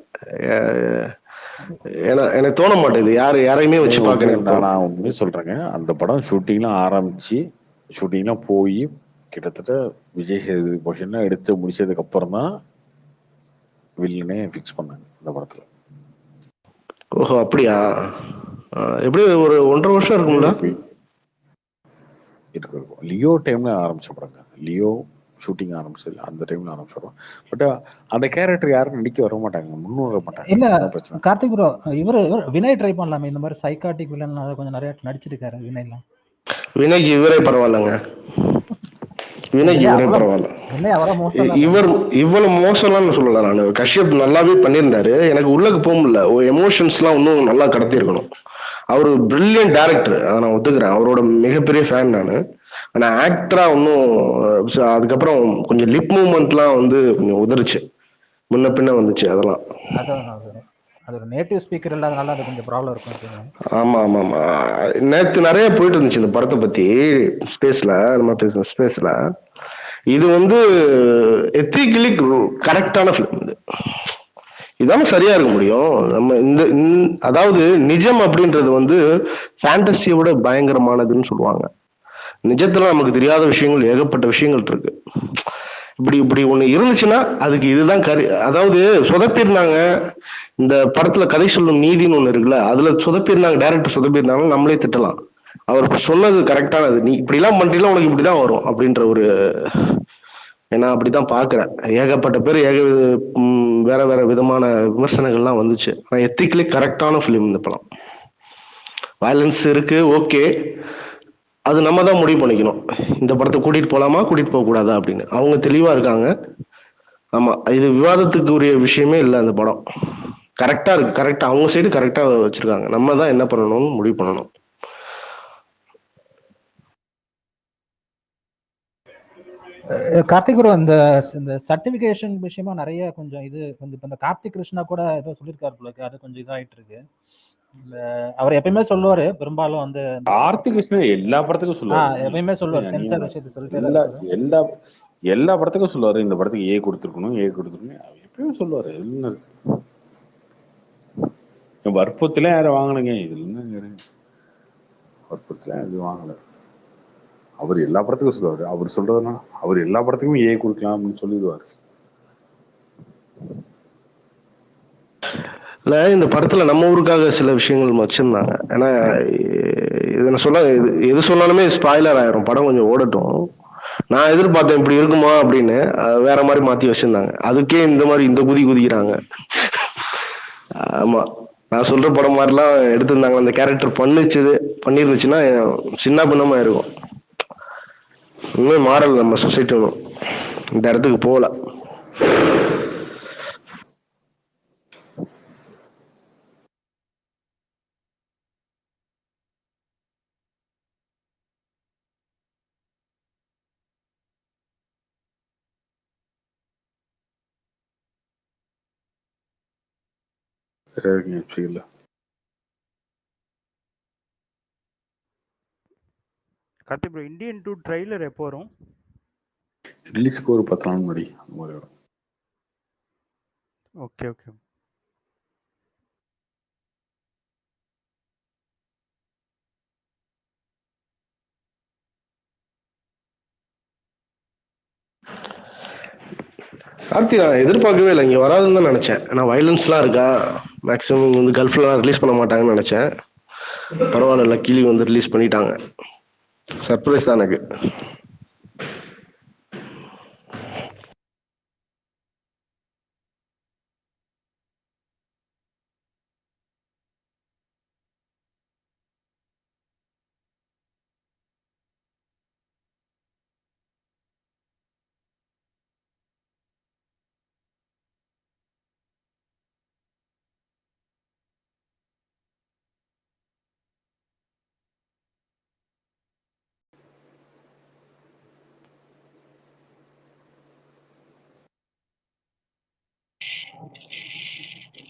ஏன்னா எனக்கு தோண மாட்டேது யாரையுமே வச்சு பார்க்கணும். நான் உண்மையே சொல்றேங்க, அந்த படம் ஷூட்டிங்லாம் ஆரம்பிச்சு ஷூட்டிங்லாம் போய் கிட்டத்தட்ட விஜய் சேதுபதி போர்ஷன்லாம் எடுத்து முடிச்சதுக்கு அப்புறம் தான் வில்லனே ஃபிக்ஸ் பண்ணாங்க அந்த படத்துல. ஓஹோ, அப்படியா? எப்படி ஒரு 1.5 வருஷம் இருக்கும்ல? இருக்கும். லியோ டைம்ல ஆரம்பிச்ச படங்க. லியோ ஷூட்டிங் ஆரம்பிச்சது அந்த டைம்ல ஆரம்பிச்சிடும். பட் அந்த கேரக்டர் யாரும் நடிக்க வர மாட்டாங்க, முன்னும் வர மாட்டாங்க. இல்ல கார்த்திக் ப்ரோ, இவரு வினய் ட்ரை பண்ணலாமே இந்த மாதிரி சைக்காட்டிக் வில்லன் கொஞ்சம் நிறைய நடிச்சிருக்காரு வினய்லாம். வினய்க்கு இவரே பரவாயில்லங்க. வினய்க்கு இவரே பரவாயில்ல. இவர் இவ்வளவு மோசம்லாம் சொல்லல. நான் கஷ்யப் நல்லாவே பண்ணியிருந்தாரு. எனக்கு உள்ளக்கு போக முடியல. எமோஷன்ஸ்லாம் இன்னும் நல்லா கடத்திருக்கணும். அவரு பிரில்லியன்ட் டேரக்டர், அதை நான் ஒத்துக்கிறேன். அவரோட மிகப்பெரிய ஃபேன் நான். ஆனா ஆக்டரா இன்னும் அதுக்கப்புறம் கொஞ்சம் லிப் மூவ்மெண்ட்லாம் வந்து கொஞ்சம் உதறிச்சு, முன்ன பின்ன வந்துச்சு. அதெல்லாம் அது ஒரு நேட்டிவ் ஸ்பீக்கர் இல்லாதனால அது கொஞ்சம் ப்ராப்ளம் இருக்கும். ஆமா ஆமா ஆமா. நேற்று நிறைய போயிட்டு இருந்துச்சு இந்த படத்தை பத்தி ஸ்பேஸ்ல, நம்ம பேசுற ஸ்பேஸ்ல. இது வந்து எத்திக்கலி கரெக்டான ஃபிலிம். இது இதாம சரியா இருக்க முடியும். நம்ம இந்த அதாவது நிஜம் அப்படின்றது வந்து ஃபேண்டசியை விட பயங்கரமானதுன்னு சொல்லுவாங்க. நிஜத்துல நமக்கு தெரியாத விஷயங்கள், ஏகப்பட்ட விஷயங்கள் இருக்கு. இப்படி ஒண்ணு இருந்துச்சுன்னா அதுக்கு இதுதான் அதாவது சொதப்பிருந்தாங்க. இந்த படத்துல கதை சொல்லும் நீதினு ஒண்ணு இருக்குல்ல, அதுல சொதப்பிருந்தாங்க, டைரக்டர் சொதப்பிருந்தாங்க, நம்மளே திட்டலாம். அவர் சொன்னது கரெக்டானது. நீ இப்படி எல்லாம் பண்றீங்களா, உனக்கு இப்படிதான் வரும் அப்படின்ற ஒரு, நான் அப்படித்தான் பாக்குறேன். ஏகப்பட்ட பேர் வேற வேற விதமான விமர்சனங்கள்லாம் வந்துச்சு. ஆனா எத்திக்கலி கரெக்டான பிலிம் இந்த படம். வயலன்ஸ் இருக்கு, ஓகே, அது நம்ம தான் முடிவு பண்ணிக்கணும். இந்த படத்தை கூட்டிட்டு போலாமா கூட்டிட்டு போக கூடாதா அப்படின்னு. அவங்க தெளிவா இருக்காங்க. ஆமா, இது விவாதத்துக்கு உரிய விஷயமே இல்லை அந்த படம். கரெக்டா இருக்கு, கரெக்டா அவங்க சைடு கரெக்டா வச்சிருக்காங்க. நம்ம தான் என்ன பண்ணணும்னு முடிவு பண்ணணும். கார்த்திக் ப்ரோ, இந்த இந்த சர்டிபிகேஷன் விஷயமா நிறைய கொஞ்சம் இது கொஞ்சம் இப்ப இந்த கார்த்திக் கிருஷ்ணா கூட ஏதோ சொல்லியிருக்காரு போல இருக்கு. அது கொஞ்சம் இதாயிட்டு இருக்கு. இந்த அவர் எப்பயுமே சொல்லுவாரு, பெரும்பாலும் வந்து கார்த்திக் கிருஷ்ணன் எல்லா படத்துக்கும் சொல்லுவாரு. எப்பயுமே சொல்லுவாரு, நீங்க சென்சார் விஷயத்தை சொல்லிட்டே தான் எல்லா இருப்பாரு. எல்லா எல்லா படத்துக்கும் சொல்லுவாரு. இந்த படத்துக்கு ஏ கொடுத்துருக்கணும், ஏ கொடுத்துருக்கணும், எப்பயும் சொல்லுவாரு. என்ன இருக்கு? வற்புறுத்தல யாரும் வாங்கணுங்க, இதுல என்ன வற்புறுத்தல இது வாங்கல. அவர் எல்லா படத்துக்கும் சொல்லுவாரு. அவர் சொல்றதுன்னா அவர் எல்லா படத்துக்கும் ஏ கொடுக்கலாம் அப்படின்னு சொல்லிடுவாரு. இல்லை, இந்த படத்துல நம்ம ஊருக்காக சில விஷயங்கள் வச்சிருந்தாங்க. ஏன்னா இதை நான் சொல்ல எது சொன்னாலுமே ஸ்பாய்லர் ஆயிரும். படம் கொஞ்சம் ஓடட்டும். நான் எதிர்பார்த்தேன் இப்படி இருக்குமா அப்படின்னு, வேற மாதிரி மாத்தி வச்சிருந்தாங்க. அதுக்கே இந்த மாதிரி இந்த குதிக்கிறாங்க. ஆமா, நான் சொல்ற படம் மாதிரிலாம் எடுத்திருந்தாங்க. அந்த கேரக்டர் பண்ணிருந்துச்சுன்னா சின்ன பின்னமா இருக்கும். இன்னுமே மாறல நம்ம சொசைட்டி, இந்த இடத்துக்கு போகல. கார்த்திக் ப்ரோ, இந்தியன் 2 ட்ரைலர் எப்போ வரும்? ரிலீஸ்க்கு ஒரு 10 நாள் முன்னாடி அந்த மாதிரி வரும். Okay okay. கார்த்தி, நான் எதிர்பார்க்கவே இல்லை இங்கே வராதுன்னு தான் நினச்சேன். ஏன்னா வயலன்ஸ்லாம் இருக்கா, மேக்ஸிமம் வந்து கல்ஃப்லாம் ரிலீஸ் பண்ண மாட்டாங்கன்னு நினச்சேன். பரவாயில்ல, லக்கிலி வந்து ரிலீஸ் பண்ணிட்டாங்க. சர்ப்ரைஸ் தான் எனக்கு.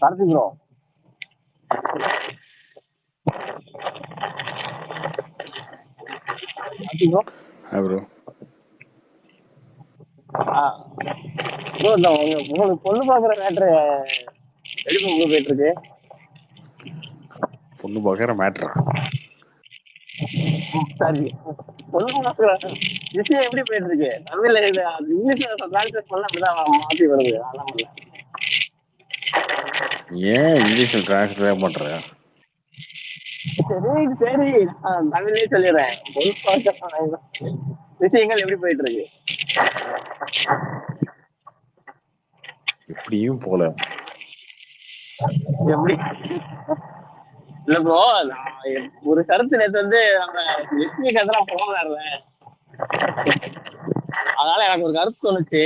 கார்த்திக் ப்ரோ, ப்ரோ ப்ரோ உங்களுக்கு பொண்ணு பாக்குற மேட்ரு எப்படி ப்ரோ போயிட்டு இருக்கு? பொண்ணு பாக்குற மேட்ரா? சரி, பொண்ணு பாக்குற விஷயம் எப்படி போயிட்டு இருக்கு? தமிழ்ல இங்கிலீஷ்ல டிரான்ஸ்லேட் பண்ண அப்படிதான் மாத்தி வருது. அதான் ஏன் இங்கிலீஷ்ல டிரான்ஸ்லேட் பண்ற? சரி சரி, நான் தமிழ்லயே சொல்லிடுறேன். பொண்ணு பார்க்க விஷயங்கள் எப்படி போயிட்டு இருக்கு? எப்படியும் போல. எப்படி இல்ல ப்ரோ, ஒரு கருத்து நேற்று வந்து நம்ம லட்சுமி கருத்தெல்லாம் போகல, அதனால எனக்கு ஒரு கருத்து தோணுச்சு.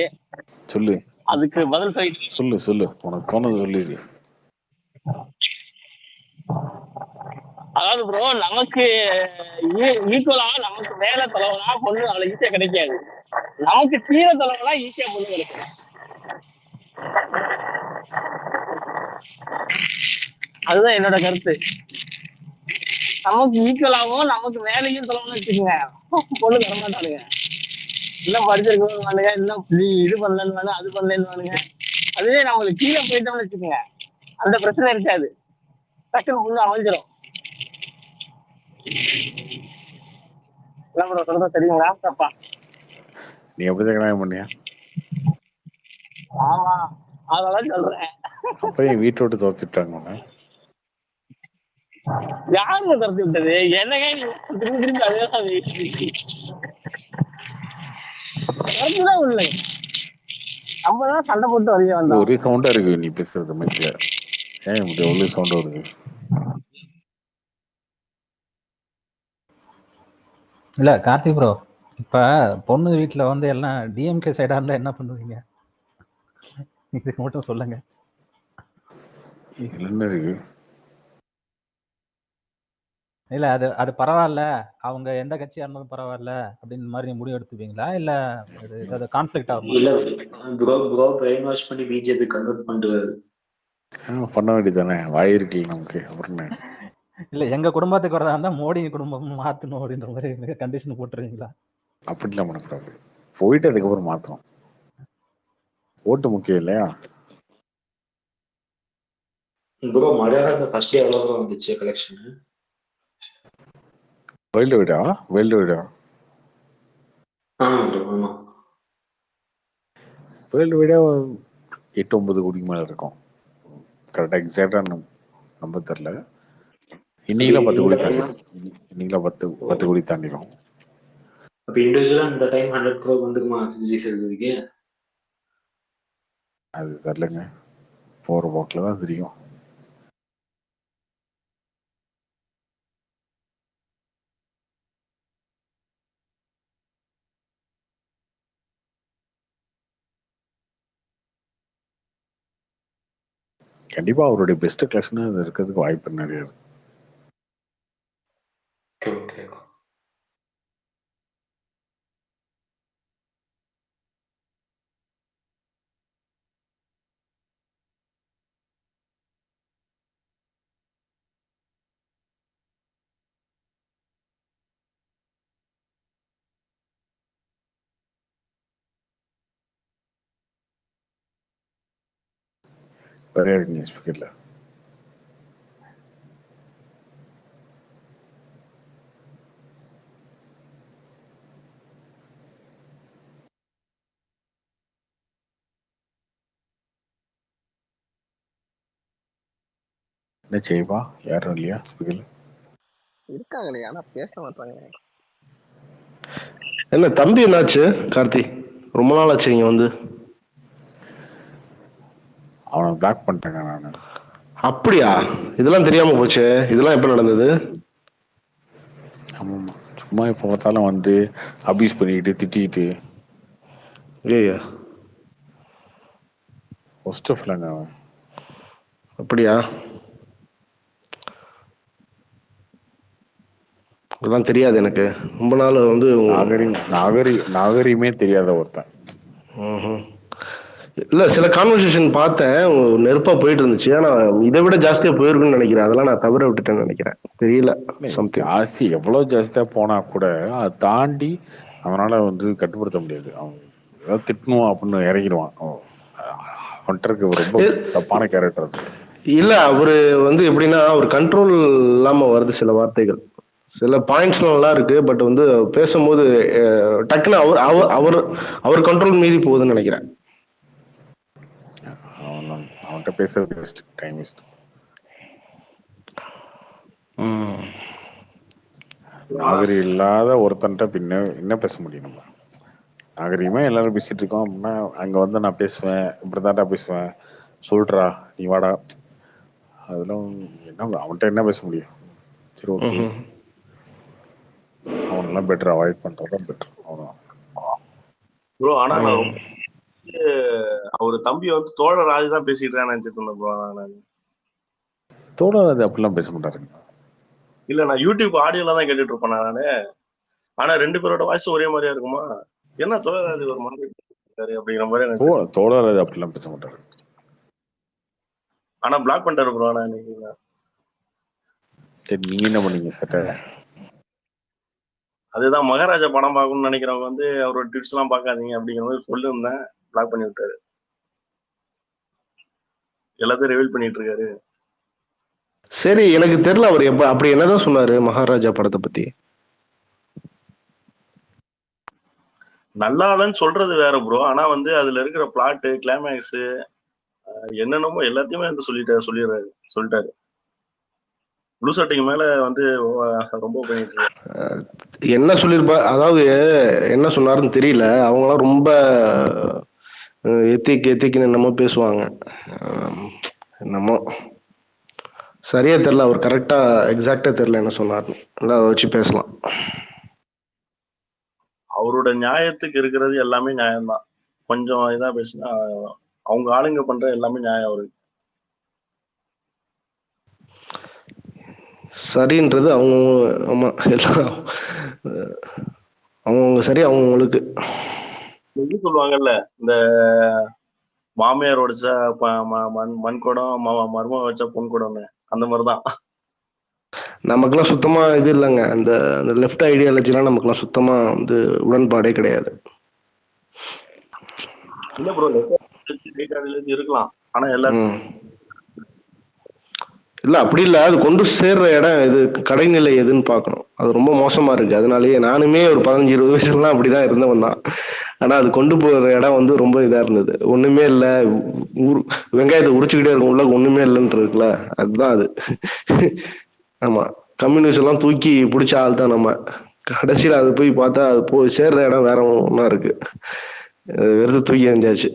சொல்லு. அதுக்கு பதில் சொல்லிட்டு சொல்லு உனக்கு தோணுது சொல்லிடு. அதாவது ப்ரோ, நமக்கு ஈக்குவலா நமக்கு மேல தலைவனா பொண்ணு அவ்வளவு ஈஸியா கிடைக்காது. நமக்கு கீழே தலைவனா ஈஸியா பொண்ணு கிடைக்கும். அதுதான் என்னோட கருத்து. நமக்கு ஈக்குவலாகவும் நமக்கு மேலையும் தலைவனு வச்சுக்கோங்க, பொண்ணு தர மாட்டானுங்க. இன்னும் படிச்சிருக்கோம், இன்னும் இது பண்ணலன்னு அது பண்ணலன்னு. அதுவே நம்மளுக்கு கீழே போயிட்டோம்னு வச்சுக்கோங்க, அந்த பிரச்சனை இருக்காது, டக்குனு பொண்ணு அமைஞ்சிடும். என்ன ப்ரோ சொல்றது சரிங்களா தப்பா? நீ எப்படிதான் கல்யாணம் பண்ணியா? ஆமா, அதெல்லாம் சொல்றேன். அப்ப என் வீட்டை விட்டு துரத்திட்டாங்க. யாருங்க துரத்தி விட்டது? என்னங்க நீங்க திரும்பி திரும்பி அதேதான் இல்லை, நம்ம தான் சண்டை போட்டு வெளியே வந்தோம். ஒரே சவுண்டா இருக்கு நீ பேசுறது மைக்ல. ஏன் இப்படி எவ்வளவு சவுண்ட் வருது? இல்ல கார்த்திக் ப்ரோ, இப்ப பொண்ணு வீட்டுல வந்து எல்லாம் டிஎம்கே சைடா இருந்தா என்ன பண்ணுவீங்க? இது மட்டும் சொல்லுங்க. என்ன இருக்கு? இல்ல அது அது பரவாயில்ல, அவங்க எந்த கட்சியா இருந்தாலும் பரவாயில்ல அப்படின்னு மாதிரி நீங்க முடிவு எடுத்துப்பீங்களா, இல்ல அது ஏதாவது கான்ஃபிளிக்ட் ஆகுமா? இல்ல ப்ரோ பிரெயின் வாஷ் பண்ணி பிஜேபி கன்வெர்ட் பண்ணுவாரு. பண்ண வேண்டியதானே, வாய் இருக்குல்ல நமக்கு, அப்புறம் என்ன? இல்ல எங்க குடும்பத்துக்கு வரதா இருந்தா மோடி குடும்பம் மாத்தணும் அப்படின்ற மாதிரி கண்டிஷன் போட்டுருவீங்களா? அப்படிலாம் பண்ணக்கூடாது, போயிட்டு அதுக்கப்புறம் மாத்தணும். ஓட்டு முக்கியம் இல்லையா? ப்ரோ மகாராஜா ஃபர்ஸ்ட் எவ்வளவு ப்ரோ வந்துச்சு கலெக்ஷன்? வேர்ல்டு விடா ஆமா ப்ரோ ஆமா. வேர்ல்டு விட 8-9 கோடிக்கு மேல இருக்கும். கரெக்டா எக்ஸாக்டா நம்ப தெரியல. இன்னைக்கெல்லாம் 10 கோடி தாண்டி, இன்னைக்கெல்லாம் 10 கோடி தாண்டிடும். அப்ப இண்டிவிஜுவலா இந்த டைம் 100 crore வந்துருமா ரிலீஸ் ஆகுறதுக்கு? அது தெரியலங்க, போற போக்கில் தான் தெரியும். கண்டிப்பா அவருடைய பெஸ்ட் கலெக்ஷன் அது இருக்கிறதுக்கு வாய்ப்பு நிறைய இருக்கு. வேற இருக்குங்க ஸ்பீக்கர்ல. என்ன செய்வா, யாரும் இல்லையா ஸ்பீக்கர்ல? இருக்காங்களே ஆனா பேச மாட்டாங்க. என்ன தம்பி என்னாச்சு கார்த்தி, ரொம்ப நாள் ஆச்சு இங்க வந்து. அவனை பிளாக் பண்ணிட்டேங்க நான். அப்படியா? இதெல்லாம் தெரியாம போச்சு. இதெல்லாம் எப்ப நடந்தது? ஆமாம், சும்மா இப்போ பார்த்தாலும் வந்து அபியூஸ் பண்ணிக்கிட்டு திட்டிக்கிட்டு. ஏய்யா ஃபர்ஸ்ட் ஆஃப் இல்லைங்க அவன். அப்படியா? இதெல்லாம் தெரியாது எனக்கு. ரொம்ப நாள் வந்து நாகரிகமே தெரியாத ஒருத்தன். இல்ல சில கான்வர்சேஷன் பார்த்தேன், நெருப்பா போயிட்டு இருந்துச்சு. ஆனா இதை விட ஜாஸ்தியா போயிருக்குன்னு நினைக்கிறேன். அதெல்லாம் நான் தவற விட்டுட்டேன்னு நினைக்கிறேன். தெரியல, ஜாஸ்தி எவ்வளவு ஜாஸ்தியா போனா கூட அதை தாண்டி அவனால வந்து கட்டுப்படுத்த முடியாது. அவன் ஏதாவது திட்டணும் அப்படின்னு இறங்கிடுவான். அவன்கிட்ட ரொம்ப தப்பான கேரக்டர் அது. இல்ல அவரு வந்து எப்படின்னா, அவர் கண்ட்ரோல் இல்லாம வருது சில வார்த்தைகள். சில பாயிண்ட்ஸ் நல்லா இருக்கு, பட் வந்து பேசும்போது டக்குன்னு அவர் கண்ட்ரோல் மீறி போகுதுன்னு நினைக்கிறேன். அவன்கிட்ட பேசுறது வேஸ்ட், டைம் வேஸ்ட். நாகரிகம் இல்லாத ஒருத்தன்ட்ட பின்ன என்ன பேச முடியும் நம்ம? நாகரிகமா எல்லாரும் பேசிட்டு இருக்கோம் அப்படின்னா அங்க வந்து நான் பேசுவேன், இப்படிதான்டா பேசுவேன், சொல்றா நீ வாடா, அதெல்லாம் என்ன அவன்கிட்ட என்ன பேச முடியும்? சரி ஓகே, அவனெல்லாம் பெட்டர் அவாய்ட் பண்றதுதான் பெட்டர். ப்ரோ ஆனா அவரு தம்பி வந்து தோழராஜ் தான் பேசிட்டு இருக்கான்னு நினைச்சிட்டு இருந்தேன் ப்ரோ. தோழராஜ் அப்படிலாம் பேச மாட்டாருங்க. இல்ல நான் யூடியூப் ஆடியோல தான் கேட்டுட்டு இருப்பேன் நானு. ஆனா 2 பேரோட வாய்ஸ் ஒரே மாதிரியா இருக்குமா? என்ன தோழராஜ் ஒரு மாதிரி இருக்காரு அப்படிங்கிற மாதிரி. தோழராஜ் அப்படிலாம் பேச மாட்டாரு. ஆனா பிளாக் பண்ணிட்டாரு ப்ரோ. ஆனா சரி நீங்க என்ன பண்ணீங்க சட்ட? அதுதான் மகாராஜா படம் பார்க்கணும்னு நினைக்கிறவங்க வந்து அவரோட ட்விட்ஸ் எல்லாம் பார்க்காதீங்க அப்படிங்கிற மாதிரி சொல்லிருந்தேன். பிளாக் பண்ணி விட்டாரு. எல்லாத்தையும் ரிவீல் பண்ணிட்டு இருக்காரு. சரி எனக்கு தெரியல அவர் எப்ப அப்படி என்னதான் சொன்னாரு மகாராஜா படத்தை பத்தி. நல்லா இல்லைன்னு சொல்றது வேற ப்ரோ. ஆனா வந்து அதுல இருக்கிற பிளாட்டு, கிளைமேக்ஸ் என்னென்னமோ எல்லாத்தையுமே வந்து சொல்லிட்டாரு. ப்ளூ சட்டைக்கு மேல வந்து ரொம்ப பண்ணிட்டு என்ன சொல்லிருப்பா, அதாவது என்ன சொன்னாருன்னு தெரியல. அவங்களாம் ரொம்ப எத்திக்குன்னு என்னமோ பேசுவாங்க. என்னமோ சரியா தெரியல, அவர் கரெக்டா எக்ஸாக்டா தெரியல என்ன சொன்னார். அதை வச்சு பேசலாம். அவரோட நியாயத்துக்கு இருக்கிறது எல்லாமே நியாயம்தான். கொஞ்சம் இதா பேசினா அவங்க ஆளுங்க பண்ற எல்லாமே நியாயம் அவருக்கு. சரின்றது அவங்க, ஆமா எல்லாம் அவங்கவுங்க சரி அவங்கவுங்களுக்கு. இது சொல்லுவாங்கல்ல, இந்த மாமியார் உடைச்சா மண் குடம், மருமக வச்சா பொன் குடம்னு, அந்த மாதிரிதான். நமக்கெல்லாம் சுத்தமா இது இல்லைங்க, அந்த அந்த லெஃப்ட் ஐடியாலஜிலாம் நமக்கெல்லாம் சுத்தமா வந்து உடன்பாடே கிடையாது. இல்ல ப்ரோ, இருக்கலாம், ஆனா எல்லாரும் இல்ல அப்படி இல்ல, அது கொண்டு சேர்ற இடம் இது, கடைநிலை எதுன்னு பார்க்கணும். அது ரொம்ப மோசமா இருக்கு. அதனாலயே நானுமே ஒரு 15-20 வயசுலாம் அப்படிதான் இருந்தவன் தான். ஆனா அது கொண்டு போற இடம் வந்து ரொம்ப இதா இருந்தது. ஒண்ணுமே இல்ல, வெங்காயத்தை உரிச்சுக்கிட்டே இருக்கும், உள்ள ஒண்ணுமே இல்லைன்னு இருக்குல்ல, அதுதான் அது. ஆமா, கம்யூனிஸ்ட் எல்லாம் தூக்கி பிடிச்ச ஆள் தான் நம்ம. கடைசியில அது போய் பார்த்தா அது போய் சேர்ற இடம் வேற ஒன்னா இருக்கு, வெறுத்து தூக்கி எறிஞ்சாச்சு.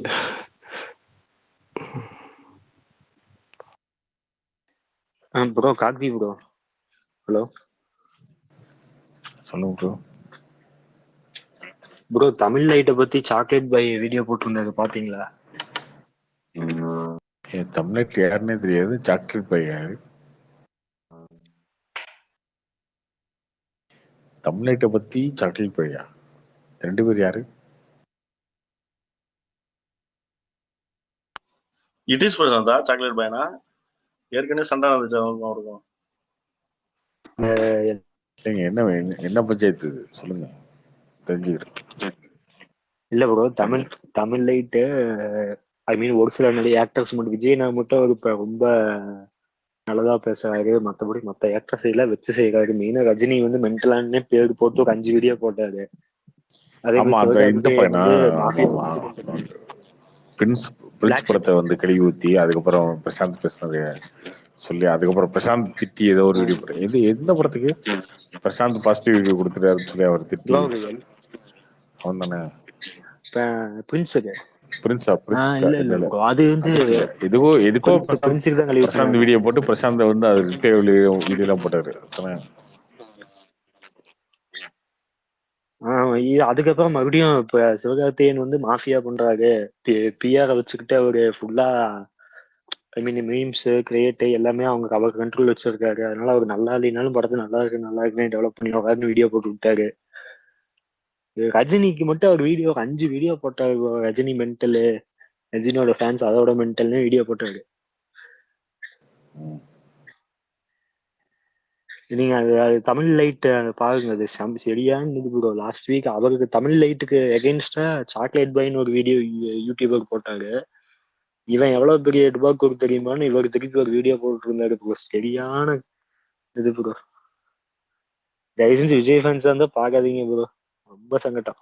ப்ரோ கார்த்தி ப்ரோ, ஹலோ சொல்லுங்க ப்ரோ. ப்ரோ தமிழ் லைட்டை பத்தி சாக்லேட் பை வீடியோ போட்டிருந்தது பாத்தீங்களா? தமிழ்நாட்டில் யாருன்னே தெரியாது, சாக்லேட் பை யாரு? தமிழ்நாட்டை பத்தி சாக்லேட் பையா, 2 பேர் யாரு? இட் இஸ் பிரசாந்தா சாக்லேட் பையனா? ஏற்கனவே சண்டை வந்துச்சு அவருக்கும். என்ன என்ன பஞ்சாயத்து சொல்லுங்க, தெரிஞ்சுக்கிறேன். இல்ல ப்ரோ, தமிழ் லைட்டு ஐ மீன் ஒரு சில நிறைய ஆக்டர்ஸ் மட்டும், விஜய்னா மட்டும் அவர் இப்ப ரொம்ப நல்லதா பேசுறாரு, மற்றபடி மற்ற ஆக்டர்ஸ் எல்லாம் வச்சு செய்யறாரு. மெயினா ரஜினி வந்து மென்டலானே பேர் போட்டு ஒரு 5 வீடியோ போட்டாரு. அதே மாதிரி இந்த பையனா, பிரின்ஸ் படத்தை வந்து கழுவி ஊத்தி அதுக்கப்புறம் பிரசாந்த் பேசினது சொல்லி, அதுக்கப்புறம் பிரசாந்த் திட்டி ஏதோ ஒரு வீடியோ போட்டேன். இது எந்த படத்துக்கு பிரசாந்த் பாசிட்டிவ் ரிவ்யூ கொடுத்துட்டாருன்னு சொல்லி அவர் திட்டி, அவன் தானே பிரின்ஸுக்கு பிரின்ஸா? அது வந்து எதுக்கோ பிரசாந்த் வீடியோ போட்டு பிரசாந்த் வந்து அது வீடியோ எல்லாம் போட்டாரு. அதுக்கப்புறம் மறுபடியும் இப்ப சிவகார்த்திகேயன் வந்து மாஃபியா பண்றாரு, பிஆரை வச்சுக்கிட்டு அவரு ஃபுல்லா ஐ மீன் மீம்ஸ் கிரியேட் எல்லாமே அவங்க அவர் கண்ட்ரோல் வச்சிருக்காரு. அதனால அவர் நல்லா இல்லைனாலும் படத்தை நல்லா இருக்குன்னு டெவலப் பண்ணி உட்காந்து வீடியோ போட்டு விட்டாரு. ரஜினிக்கு மட்டும் அவர் வீடியோ 5 வீடியோ போட்டாரு. ரஜினி மென்டலு, ரஜினியோட ஃபேன்ஸ் அதோட மென்டல்னு வீடியோ போட்டாரு. நீங்க அது தமிழ் லைட் பாருங்க, அது சரியான இது ப்ரோ. லாஸ்ட் வீக் அவருக்கு தமிழ் லைட்டுக்கு எகென்ஸ்டா சாக்லேட் பைன்னு ஒரு வீடியோ யூடியூபர் போட்டாரு. இவன் எவ்வளவு பெரிய டுபாக்கூர் தெரியுமான்னு இவருக்கு திருப்பி ஒரு வீடியோ போட்டு இருந்தாரு ப்ரோ. சரியான இது ப்ரோ. தயவு செஞ்சு விஜய் ஃபேன்ஸ் இருந்தா பாக்காதீங்க ப்ரோ, ரொம்ப சங்கடம்.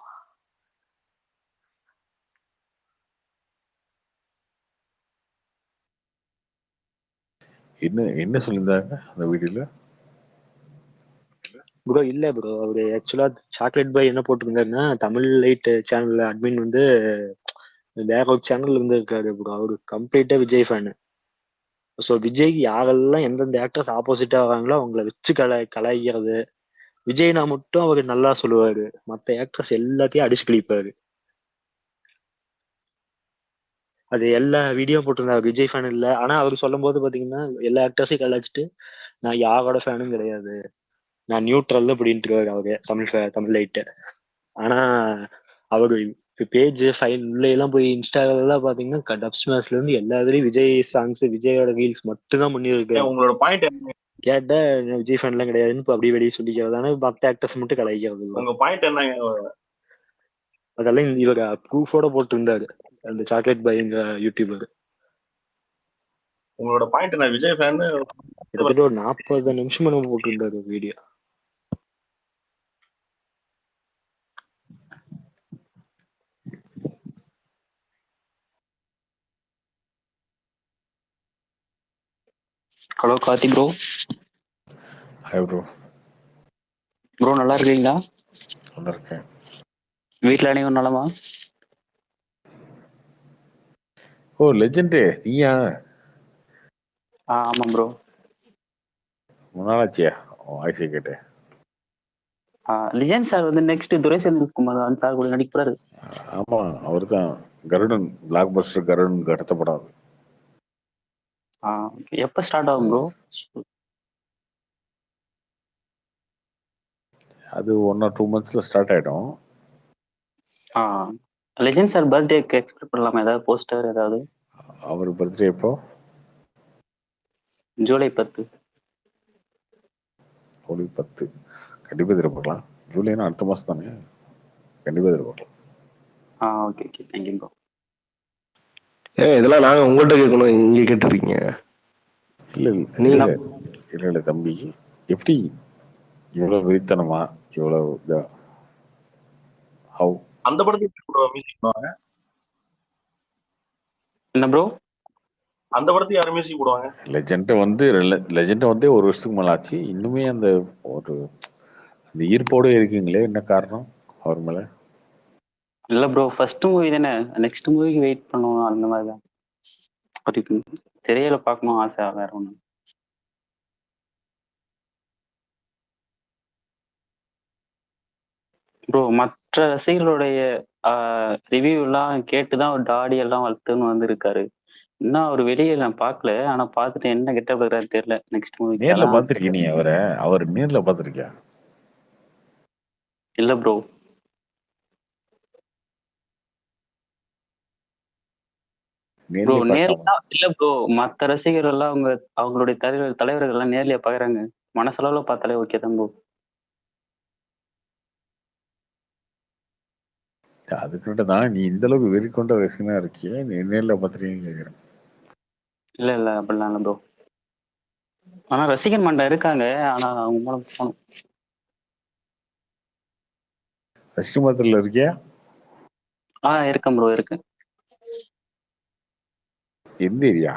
என்ன சொல்லியிருந்தாங்க அந்த வீடியோல ப்ரோ? இல்ல ப்ரோ, அவரு ஆக்சுவலா சாக்லேட் பாய் என்ன போட்டிருந்தாருன்னா, தமிழ் லைட் சேனல் அட்மின் வந்து வேற ஒரு சேனல் இருந்து இருக்காரு ப்ரோ. அவரு கம்ப்ளீட்டா விஜய் ஃபேனு. ஸோ விஜய்க்கு யாரெல்லாம் எந்தெந்த ஆக்டர்ஸ் ஆப்போசிட்டா வராங்களோ அவங்கள வச்சு கலாய்க்கிறது. விஜய்னா மட்டும் அவரு நல்லா சொல்லுவாரு, மற்ற ஆக்டர்ஸ் எல்லாத்தையும் அடிச்சு கிழிப்பாரு. அது எல்லா வீடியோ போட்டிருந்தாரு. விஜய் ஃபேன் இல்ல, ஆனா அவர் சொல்லும் போது பாத்தீங்கன்னா எல்லா ஆக்டர்ஸையும் கலாய்ச்சிட்டு நான் யாரோட ஃபேனும் கிடையாது, நான் நியூட்ரல் அப்படின்ட்டு அவரு தமிழ் லைட்டு. ஆனா அவரு பேஜ் ஃபைல் உள்ள எல்லாம் போய் இன்ஸ்டாகிராம் பாத்தீங்கன்னா டப் ஸ்மாஷ்ல இருந்து எல்லா இதுலயும் விஜய் சாங்ஸ், விஜயோட ரீல்ஸ் மட்டும் தான் பண்ணிருக்கு. உங்களோட பாயிண்ட் கேட்டா விஜய் ஃபேன் எல்லாம் கிடையாதுன்னு இப்ப அப்படியே வெளியே சொல்லிக்கிறதான, மற்ற ஆக்டர்ஸ் மட்டும் கலாய்க்கிறது. உங்க பாயிண்ட் என்ன? அதெல்லாம் இவங்க ப்ரூஃபோட போட்டு இருந்தாரு அந்த சாக்லேட் பாய்ங்க யூடியூபர். உங்களோட பாயிண்ட் என்ன? விஜய் ஃபேன் கிட்டத்தட்ட ஒரு 40 நிமிஷம் நம்ம போட்டு இருந்தாரு video. Hello Karthi bro. Hi bro. Bro நல்லா இருக்கீங்களா? நல்லா இருக்கேன். வீட்டில் அனைவரும் நலமா? ஓ லெஜெண்டே நீயா? ஆமாம் ப்ரோ. முன்னாளாச்சியா வாய்ஸை கேட்டேன். லிஜன் சார் வந்து நெக்ஸ்ட் துரை செந்தில்குமார் சார் கூட நடிக்கிறாரு. ஆமா அவர் தான். கருடன் பிளாக் பஸ்டர் கருடன் அடுத்த படம் அது. எப்ப ஸ்டார்ட் ஆகும் ப்ரோ? அது 1 or 2 monthsல ஸ்டார்ட் ஆயிடும். லெஜெண்ட் சார் பர்த்டேக்கு எக்ஸ்பெக்ட் பண்ணலாமா? ஏதாவது போஸ்டர் ஏதாவது? அவர் பர்த்டே எப்போ? ஜூலை 10. ஜூலை 10 கண்டிப்பா எதிர்பார்க்கலாம். ஜூலைனா அடுத்த மாசம் தானே, கண்டிப்பா எதிர்பார்க்கலாம். Okay okay, thank you bro. இதெல்லாம் நாங்க உங்கள்கிட்ட கேட்கணும், இங்க கேட்டுருக்கீங்க. இல்ல தம்பி, எப்படி இவ்வளவு வெறித்தனமா இவ்வளவு அந்த படத்துக்கு மியூசிக் போடுவாங்க? என்ன ப்ரோ? அந்த படத்துக்கு யாரும் மியூசிக் போடுவாங்க? லெஜெண்ட் வந்து 1 வருஷத்துக்கு மேல ஆச்சு. இன்னுமே அந்த ஒரு அந்த ஈர்ப்போட இருக்கீங்களே, என்ன காரணம் அவர் மேல? இல்ல ப்ரோ, ஃபர்ஸ்ட் மூவி தானே, நெக்ஸ்ட் மூவிக்கு வெயிட் பண்ணுவோம், அந்த மாதிரி தான். திரையில பார்க்கணும் ஆசை, வேற ஒண்ணு. ப்ரோ மற்ற ரசிகர்களுடைய ரிவ்யூ எல்லாம் கேட்டுதான் ஒரு டாடி எல்லாம் வளர்த்துன்னு வந்திருக்காரு. இன்னும் அவர் வெளியே நான் பார்க்கல, ஆனா பார்த்துட்டு என்ன கெட்ட போகிறாரு தெரியல. நெக்ஸ்ட் மூவி நேர்ல பாத்திருக்கீங்க நீ அவர் நேர்ல பாத்திருக்கியா? இல்ல ப்ரோ. ப்ரோ நேர்ல இல்ல ப்ரோ, மற்ற ரசிகர்கள் எல்லாம் அவங்களுடைய தலைவர்கள் எல்லாம் நேர்லயே பாக்குறாங்க. மனசளவுல பார்த்தாலே ஓகே தான் ப்ரோ. அதுக்கிட்ட தான் நீ இந்த அளவுக்கு வெறி கொண்ட ரசிகனா இருக்கிய, நீ நேர்ல பாத்திருக்கீங்க கேக்குறேன். இல்ல அப்படிலாம் இல்ல ப்ரோ. ஆனா ரசிகன் மண்டா இருக்காங்க, ஆனா அவங்க மூலம் போகணும். ரசிக மன்றத்துல இருக்கியா? இருக்கேன் ப்ரோ, இருக்கேன். எந்த ஏரியா?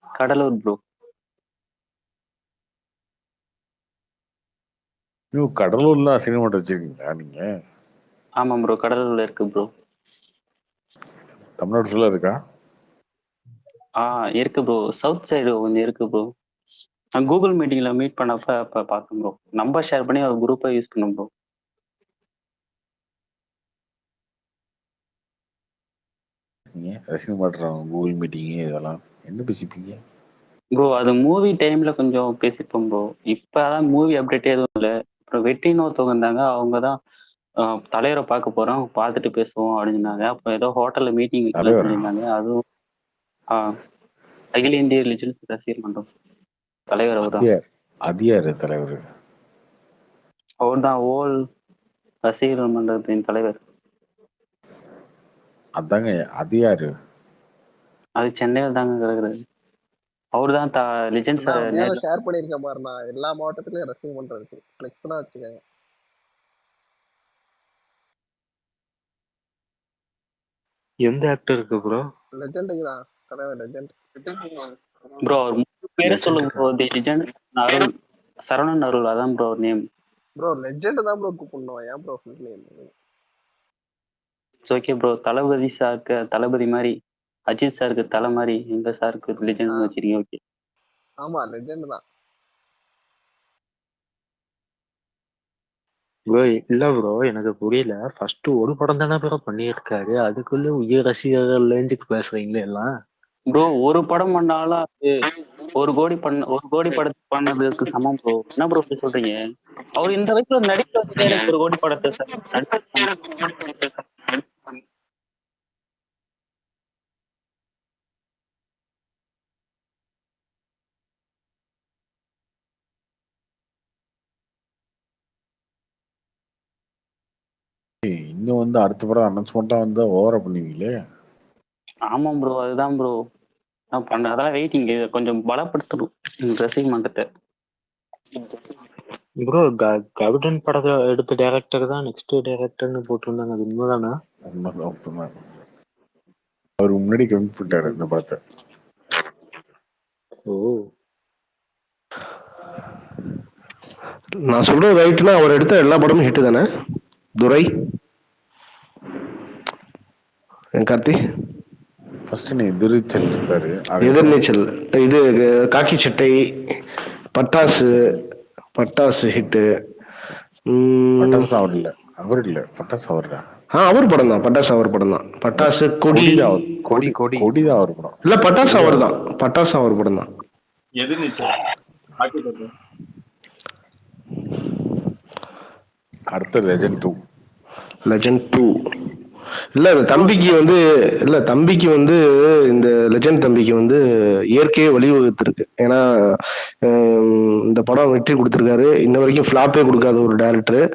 கடலூர் ப்ரோ. கடலூர்ல ரசிக மன்றம் வச்சிருக்கீங்களா நீங்க? ஆமா ப்ரோ, கடலூர்ல இருக்கு ப்ரோ. தமிழ்நாடு ஃபுல்லா இருக்கா? இருக்கு ப்ரோ, சவுத் சைடு கொஞ்சம் இருக்கு ப்ரோ. நான் கூகுள் மீட்டிங்ல மீட் பண்ணப்ப அப்ப பார்த்தேன் ப்ரோ. நம்பர் ஷேர் பண்ணி ஒரு குரூப்பை யூஸ் பண்ணும் ப்ரோ. ரசிக மன்றம் கூகுள் மீட்டிங் இதெல்லாம் என்ன பேசிப்பீங்க ப்ரோ? அது மூவி டைம்ல கொஞ்சம் பேசிப்போம் ப்ரோ. இப்பதான் மூவி அப்டேட் எதுவும் இல்லை. அப்புறம் வெற்றின்னு ஒருத்தவங்க இருந்தாங்க, அவங்க தான் தலைவரை பார்க்க போறோம், பார்த்துட்டு பேசுவோம் அப்படின்னாங்க. அப்போ ஏதோ ஹோட்டல்ல மீட்டிங் சொல்லியிருந்தாங்க. அதுவும் அகில இந்திய லிஜெண்ட்ஸ் ரசிகர் மன்றம் தலைவர் அவர் தான். அது யாரு தலைவர்? அவர் தான் ஓல் ரசிகர் மன்றத்தின் தலைவர். அதாங்க, அது யாரு? அது சென்னையில் தாங்க கிடக்குறது. அவர் தான் லிஜெண்ட்ஸ் ஷேர் பண்ணிருக்கேன் பாருண்ணா. எல்லா மாவட்டத்திலயும் ரசிகர் மன்றம் இருக்கு, ஃபிளெக்ஸ்லாம் வச்சிருக்காங்க. எந்த ஆக்டர் இருக்கு ப்ரோ? லெஜெண்டுக்கு தான் தலைவர், லெஜெண்ட் ப்ரோ. அவர் 3 பேரை சொல்லுங்க bro. The legend Arul, Saravanan Arul, அதான் ப்ரோ நேம். ப்ரோ லெஜெண்ட் தான் ப்ரோ கூப்பிடணும், ஏன் bro full name? Okay bro. Thalapathy சாருக்கு தளபதி மாதிரி, அஜித் சாருக்கு தலை மாதிரி, எங்க சாருக்கு லெஜெண்ட் வச்சிருக்கீங்க. ஓகே. ஆமா லெஜெண்ட் தான் ப்ரோ. இல்ல ப்ரோ, எனக்கு புரியல. ஃபர்ஸ்ட் ஒரு படம் தானே ப்ரோ பண்ணியிருக்காரு, அதுக்குள்ள உயிர் ரசிகர்கள் லேஞ்சுக்கு பேசுறீங்களே எல்லாம். ப்ரோ ஒரு படம் பண்ணாலும் அது 1 கோடி படத்துக்கு பண்ணதுக்கு சமம் ப்ரோ. என்ன ப்ரோ இப்படி சொல்றீங்க? அவர் இந்த வயசுல நடிக்க வச்சுட்டாரு 1 கோடி படத்தை. இன்னும் வந்து அடுத்த படம் அனௌன்ஸ்மெண்டா வந்து ஓவரா பண்ணுவீங்களே. ஆமா ப்ரோ, அதுதான் ப்ரோ நான் பண்ண. அதெல்லாம் வெயிட்டிங், கொஞ்சம் பலப்படுத்தணும் ரசிக மன்றத்தை. ப்ரோ கவுடன் படத்தை எடுத்த டைரக்டர் தான் நெக்ஸ்ட் டைரக்டர்னு போட்டிருந்தாங்க, அது உண்மைதானா? அவர் முன்னாடி கமிட் பண்ணிட்டாரு இந்த படத்தை. நான் சொல்றது ரைட்னா, அவர் எடுத்த எல்லா படமும் ஹிட் தானே? துரை, கார்த்தி ஃபர்ஸ்ட் நீ எதிர்நீச்சல் எடுத்தாரு. எதிர்நீச்சல், இது காக்கி சட்டை, பட்டாசு ஹிட்டு. பட்டாசு அவர் இல்ல, பட்டாசு அவர் தான். அவர் படம் தான். பட்டாசு அவர் படம் தான். பட்டாசு, கொடி. கொடிதான் அவர் படம். இல்ல பட்டாசு அவர் தான். பட்டாசு அவர் படம் தான். அடுத்த லெஜண்ட் 2. லெஜண்ட் 2 இல்ல தம்பிக்கு வந்து இந்த லெஜண்ட் தம்பிக்கு வந்து இயற்கையே வழிவகுத்திருக்கு. ஏன்னா இந்த படம் வெற்றி கொடுத்திருக்காரு. இன்ன வரைக்கும் ஃபிளாப்பே கொடுக்காத ஒரு டைரக்டர்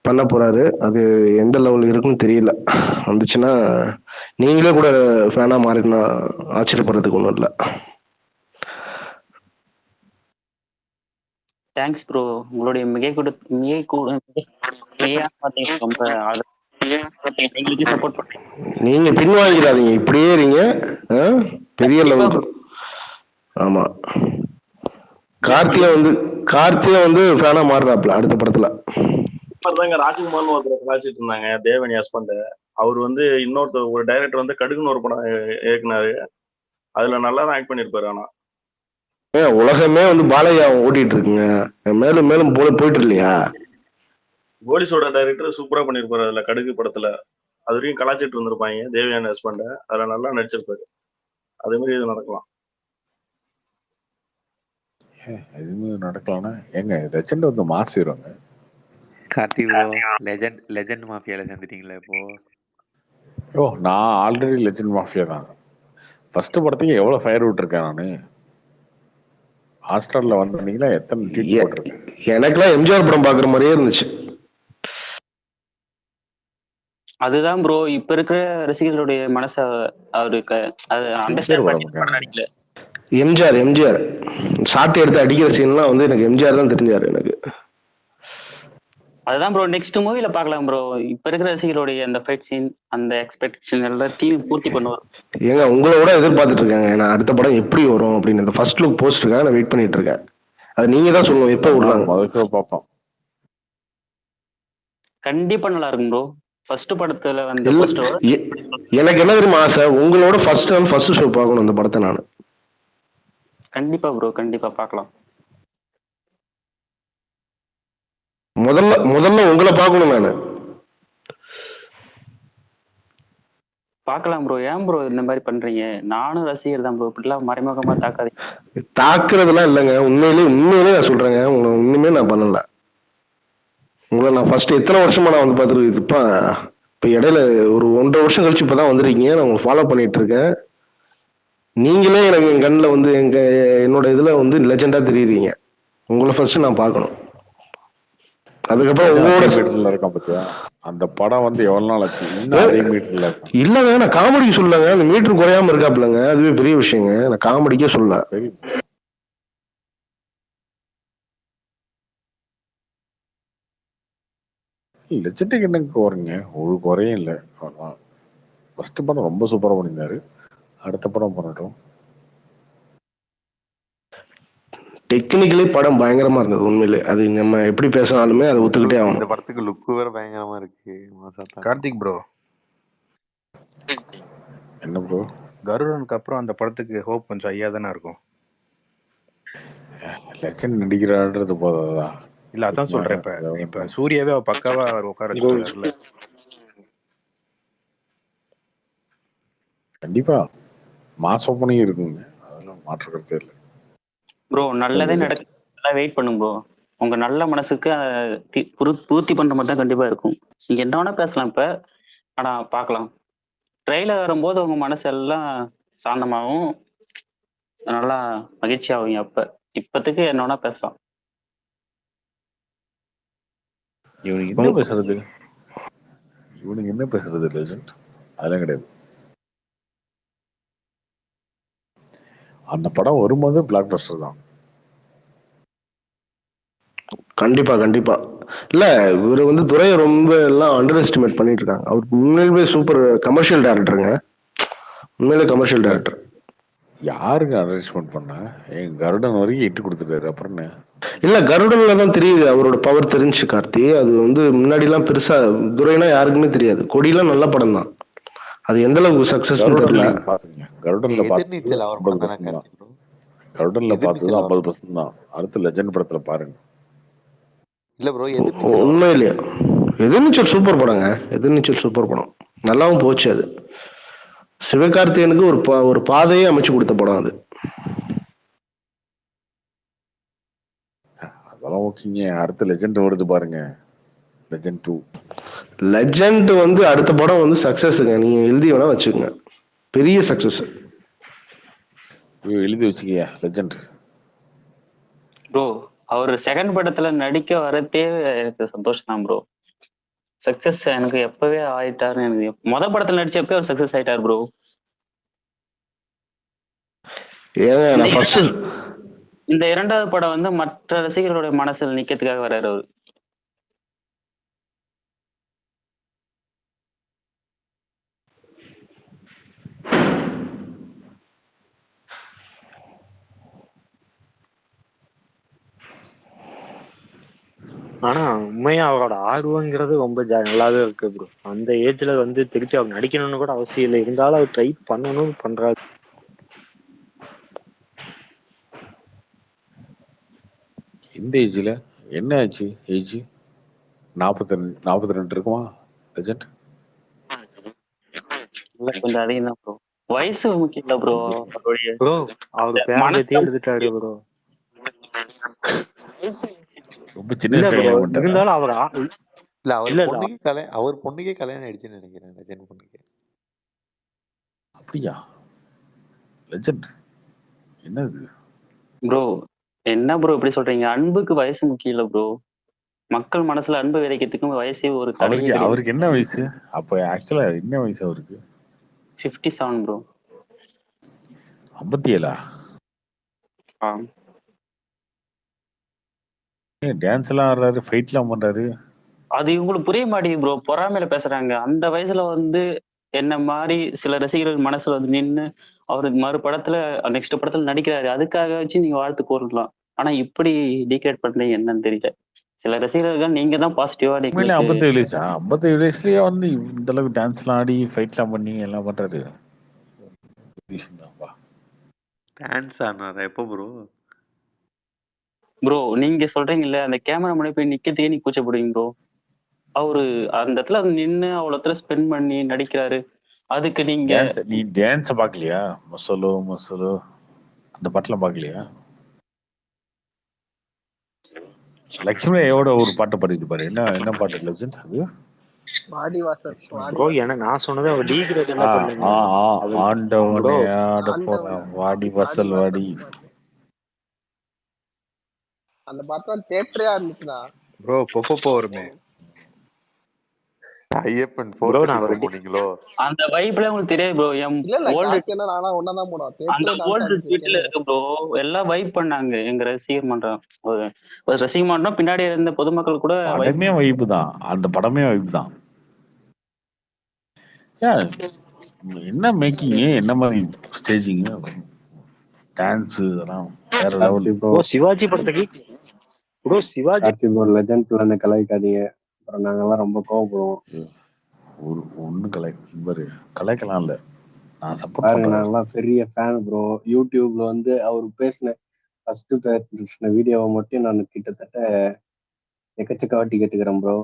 பண்ண போறாரு. அது எந்த லெவல் இருக்குன்னு தெரியல. வந்துச்சுன்னா நீங்களே கூட ஃபேனா மாறினா ஆச்சரியப்படுறதுக்கு ஒன்றும் இல்லை. Thanks bro. உங்களுடைய ரொம்ப சப்போர்ட் பண்ணீங்க. நீங்க பின்வாங்கிடாதீங்க, இப்படியே இருங்க. பெரிய லெவல். ஆமா, கார்த்தியா வந்து ஃபேனா மாறுறாப்ல அடுத்த படத்துல. ராஜ்குமார்னு ஒருத்தர் கலாச்சிட்டு இருந்தாங்க, தேவனி ஹஸ்பண்ட். அவர் வந்து ஒரு டைரக்டர் வந்து கடுகுன்னு ஒரு படம் இயக்குனாரு. அதுல நல்லா தான் ஆக்ட் பண்ணிருப்பாரு. ஆனா உலகமே வந்து பாலையா ஓட்டிட்டு இருக்குங்க, மேலும் மேலும் போயிட்டு இல்லையா. போலீஸோட டைரக்டர் சூப்பரா பண்ணிருப்பாரு அதுல கடுகு படத்துல. அது வரைக்கும் கலாச்சிட்டு இருந்திருப்பாங்க தேவயானி ஹஸ்பண்ட. அதுல நல்லா நடிச்சிருப்பாரு. அதே மாதிரி இது நடக்கலாம். எதுவுமே நடக்கலாம்னா எங்க லெஜண்ட் வந்து மாஸ் ஹீரோங்க. கார்த்தி ப்ரோ லெஜண்ட் மாஃபியால சேர்ந்துட்டீங்களா இப்போ? நான் ஆல்ரெடி லெஜண்ட் மாஃபியா தான். ஃபர்ஸ்ட் படத்துக்கு எவ்வளவு ஃபயர் விட்டுருக்கேன் நானு. ஹாஸ்டல்ல வந்தீங்களா எத்தனை ட்வீட் போட்டிருக்கேன். எனக்குலாம் எம்ஜிஆர் படம் பாக்குற மாதிரியே இருந்துச்சு. அதுதான் ப்ரோ இப்ப இருக்கிற ரசிகர்களுடைய மனச அவருக்கு அண்டர்ஸ்டாண்ட் பண்ணி எம்ஜிஆர் ஷாட் எடுத்து அடிக்கிற சீன்லாம் வந்து எனக்கு எம்ஜிஆர் தான் தெரிஞ்சாரு எனக்கு. அதுதான் ப்ரோ நெக்ஸ்ட் மூவில பார்க்கலாம் ப்ரோ. இப்ப இருக்கிற ரசிகர்களுடைய அந்த ஃபைட் சீன், அந்த எக்ஸ்பெக்டேஷன் எல்லாத்தையும் பூர்த்தி பண்ணுவார். ஏங்க உங்களோட எதிர்பார்த்துட்டு இருக்காங்க நான் அடுத்த படம் எப்படி வரும் அப்படின்னு. இந்த ஃபர்ஸ்ட் லுக் போஸ்டருக்காக நான் வெயிட் பண்ணிட்டு இருக்கேன். அது நீங்க தான் சொல்லுவோம் எப்ப விடுறாங்க. முதல்ல பார்ப்போம். கண்டிப்பா நல்லா இருக்கும் ப்ரோ. ஃபர்ஸ்ட் படத்துல வந்து எனக்கு என்ன தெரியுமா ஆசை, உங்களோட ஃபர்ஸ்ட் ஷோ பார்க்கணும் அந்த படத்தை நான். கண்டிப்பா ப்ரோ, கண்டிப்பா பார்க்கலாம். முதல்ல உங்களை பார்க்கணும் நானு. பார்க்கலாம் ப்ரோ. ஏன் ப்ரோ இந்த மாதிரி பண்றீங்க? நானும் ரசிகர் தான் ப்ரோ. இப்படிலாம் மறைமுகமா தாக்காதீங்க. தாக்குறதுலாம் இல்லைங்க, உண்மையிலே நான் சொல்றேங்க. உங்களை ஒண்ணுமே நான் பண்ணல. உங்களை நான் ஃபர்ஸ்ட் எத்தனை வருஷமா நான் வந்து பார்த்துருக்கு. இப்போ இடையில ஒரு 1.5 வருஷம் கழிச்சு இப்பதான் வந்திருக்கீங்க. நான் உங்களை ஃபாலோ பண்ணிட்டு இருக்கேன். நீங்களே எனக்கு என் கண்ணில் வந்து என்னோட இதுல வந்து லெஜெண்டா தெரியுறீங்க. உங்களை ஃபர்ஸ்ட் நான் பார்க்கணும். அதுக்கப்புறம் உங்களோட மீட்டர்ல இருக்கான் பாத்தியா அந்த படம் வந்து எவ்வளவு நாள் ஆச்சு. அதே மீட்டர்ல இருக்கான். இல்லங்க நான் காமெடிக்கு சொல்லலங்க. அந்த மீட்டர் குறையாம இருக்காப்லங்க, அதுவே பெரிய விஷயங்க. நான் காமெடிக்கே சொல்ல. லெஜெண்டுக்கு என்ன குறைங்க, ஒரு குறையும் இல்லை. ஃபர்ஸ்ட் படம் ரொம்ப சூப்பரா பண்ணியிருந்தாரு. அடுத்த படம் பண்ணட்டும். டெக்னிக்கலி படம் பயங்கரமா இருந்தது உண்மையிலே. அது நம்ம எப்படி பேசினாலுமே அதை ஒத்துக்கிட்டே ஆகும். இந்த படத்துக்கு லுக் வேற பயங்கரமா இருக்கு. கார்த்திக் ப்ரோ என்ன ப்ரோ, கருடனுக்கு அப்புறம் அந்த படத்துக்கு ஹோப் கொஞ்சம் ஐயா தானே இருக்கும். லெஜெண்ட் நடிக்கிறான்றது போதாதா? இல்ல அதான் சொல்றேன். இப்ப சூர்யாவே பக்காவா உட்கார வச்சிருக்காருல்ல. கண்டிப்பா மாஸ் ஓப்பனிங் இருக்குங்க, அதெல்லாம் மாற்று கருத்தே இல்லை ப்ரோ. நல்லதே நடக்க நல்லா வெயிட் பண்ணுங்க ப்ரோ. உங்க நல்ல மனசுக்கு பூர்த்தி பண்ற மாதிரி தான் கண்டிப்பா இருக்கும். நீங்க என்ன வேணா பேசலாம் இப்ப, ஆனா பார்க்கலாம். ட்ரெயிலர் வரும்போது உங்க மனசு எல்லாம் சாந்தமாகவும் நல்லா மகிழ்ச்சி ஆகுங்க. இப்பத்துக்கு என்ன வேணா பேசலாம். இவனுக்கு என்ன பேசுறது லெஜெண்ட் அதெல்லாம் கிடையாது. அந்த படம் வரும்போது பிளாக் பஸ்டர் தான். கண்டிப்பா இல்ல இவரு வந்து துறையை ரொம்ப எல்லாம் அண்டர் எஸ்டிமேட் பண்ணிட்டு இருக்காங்க. அவருக்கு உண்மையிலே சூப்பர் கமர்ஷியல் டைரக்டருங்க. உண்மையிலே கமர்ஷியல் டைரக்டர். யாருங்க அண்டர் எஸ்டிமேட் பண்ண? கருடன் வரைக்கும் இட்டு கொடுத்துட்டாரு. அப்புறம் என்ன? இல்ல கருடன்ல தான் தெரியுது அவரோட பவர் தெரிஞ்சு கார்த்தி. அது வந்து முன்னாடி எல்லாம் பெருசா துரைனா யாருக்குமே தெரியாது. கொடியெல்லாம் நல்ல படம் தான். அது எந்த அளவுக்கு சக்சஸ் தெரியல. கருடன்ல பார்த்தது 50% தான். அடுத்து லெஜெண்ட் படத்துல பாருங்க. இல்ல ப்ரோ உண்மையிலேயே எதிர்நீச்சல் சூப்பர் படங்க. எதிர்நீச்சல் சூப்பர் படம், நல்லாவும் போச்சு. அது சிவகார்த்திகேயனுக்கு ஒரு பாதையே அமைச்சு கொடுத்த படம் அது. அதெல்லாம் ஓகேங்க. அடுத்த லெஜெண்ட் வருது பாருங்க, லெஜெண்ட் 2. லெஜெண்ட் வந்து அடுத்த படம் வந்து சக்சஸ்ங்க. நீங்க எழுதி வேணா வச்சுக்கோங்க, பெரிய சக்சஸ். எழுதி வச்சுக்கியா லெஜெண்ட் ப்ரோ. அவர் செகண்ட் படத்துல நடிக்க வரதே எனக்கு சந்தோஷம் தான் ப்ரோ. சக்சஸ் எனக்கு எப்பவே ஆயிட்டாருன்னு எனக்கு மொத படத்துல நடிச்சப்பே அவர் சக்சஸ் ஆயிட்டார் ப்ரோ. இந்த இரண்டாவது படம் வந்து மற்ற ரசிகர்களுடைய மனசில் நிக்கிறதுக்காக வர்றாரு அவரு. ஆனா உண்மையா அவரோட ஆர்வங்கிறது ரொம்ப நல்லாவே இருக்கு ப்ரோ. அந்த ஏஜ்ல வந்து திருப்பி அவர் நடிக்கணும்னு கூட அவசியம் இல்லை, இருந்தாலும் அவர் ட்ரை பண்ணணும்னு பண்றாரு. இந்த ஏஜ்ல என்ன ஆச்சு? ஏஜ் 42 இருக்குமா லெஜெண்ட்? கொஞ்சம் அதிகம் தான் ப்ரோ. வயசு முக்கியம் இல்ல ப்ரோ. ப்ரோ அவர் பேரம்பத்தியே எடுத்துட்டாரு ப்ரோ. ரொம்ப சின்ன வயசுல இருந்தாலும் அவர் இல்ல அவர் பொண்ணுக்கே கல்யாணம் ஆயிடுச்சுன்னு நினைக்கிறேன், லெஜெண்ட் பொண்ணுக்கு. அப்படியா? லெஜெண்ட் என்னது ப்ரோ? என்ன ப்ரோ இப்படி சொல்றீங்க? அன்புக்கு வயசு முக்கியம் இல்ல ப்ரோ. மக்கள் மனசுல அன்பு விதைக்கிறதுக்கும் வயசே ஒரு தடையே. அவருக்கு என்ன வயசு அப்ப? ஆக்சுவலா என்ன வயசு அவருக்கு? 57 ப்ரோ. 57? டான்ஸ் எல்லாம் ஆடுறாரு, ஃபைட் எல்லாம் பண்றாரு. அது இவங்களுக்கு புரிய மாட்டேங்குது ப்ரோ. பொறாமையில பேசுறாங்க. அந்த வயசுல வந்து என்ன மாதிரி சில ரசிகர்கள் மனசுல வந்து நின்று அவருக்கு மறு படத்துல நெக்ஸ்ட் படத்துல நடிக்கிறாரு, அதுக்காக வச்சு நீங்க வாழ்த்து கூறலாம். ஆனா இப்படி டீக்ரேட் பண்றீங்க என்னன்னு தெரியல. சில ரசிகர்கள் நீங்க தான் பாசிட்டிவா 57 வயசா? 57 வயசுலயே வந்து இந்த அளவுக்கு டான்ஸ் எல்லாம் ஆடி ஃபைட் எல்லாம் பண்ணி எல்லாம் பண்றாரு. டான்ஸ் ஆடுறாரா எப்போ ப்ரோ? ப்ரோ நீங்க சொல்றீங்கல்ல அந்த கேமரா முன்னாடி போய் நிக்கிறதுக்கே நீ கூச்சப்படுவீங்க ப்ரோ. அவரு அந்த இடத்துல நின்று அவ்வளவு இடத்துல ஸ்பெண்ட் பண்ணி நடிக்கிறாரு. அதுக்கு நீங்க நீ டான்ஸ் பாக்கலையா? மசலோ அந்த பாட்டுலாம் பாக்கலையா? லட்சுமி ஐயோட ஒரு பாட்டு பாடிட்டு பாரு. என்ன பாட்டு லெஜெண்ட் அது? வாடி வாசல் ப்ரோ. நான் சொன்னது அவர் டீக்ரேட் எல்லாம் பண்ணல. ஆண்டவனே ஆட போறான் வாடி வாசல் வாடி. அந்த பாட்டு தியேட்டரா இருந்துச்சுனா ப்ரோ பொப்போ வருமே ஐயப்பன் 434 போனீங்களோ? அந்த வைப்ல உங்களுக்கு தெரியாது ப்ரோ. அந்த ஓல்டு ஸ்வீட்ல இருக்கு ப்ரோ. எல்லாம் வைப் பண்ணாங்க. எங்க ரசிகர் மன்றம் ஒரு ரசிகர் மன்றம் பின்னாடி இருந்த பொதுமக்கள் கூட படமே வைப் தான். அந்த படமே வைப் தான். என்ன மேக்கிங், என்ன மாதிரி ஸ்டேஜிங், டான்ஸ் இதெல்லாம் வேற லெவல். சிவாஜி படத்துக்கு ப்ரோ சிவாஜி ப்ரோ லெஜெண்ட்ல கலாய்க்காதீங்க, அப்புறம் நாங்கெல்லாம் ரொம்ப கோவப்படுவோம். ஒண்ணு கலாய்க்கலாம் இல்ல, நான் சப்போர்ட் பாருங்க பண்றேன். நாங்கெல்லாம் பெரிய ஃபேன் ப்ரோ. யூடியூப்ல வந்து அவர் பேசின ஃபர்ஸ்ட் பேசின வீடியோவை மட்டும் நான் கிட்டத்தட்ட எக்கச்சக்க வாட்டி கேட்டுக்கிறேன் ப்ரோ.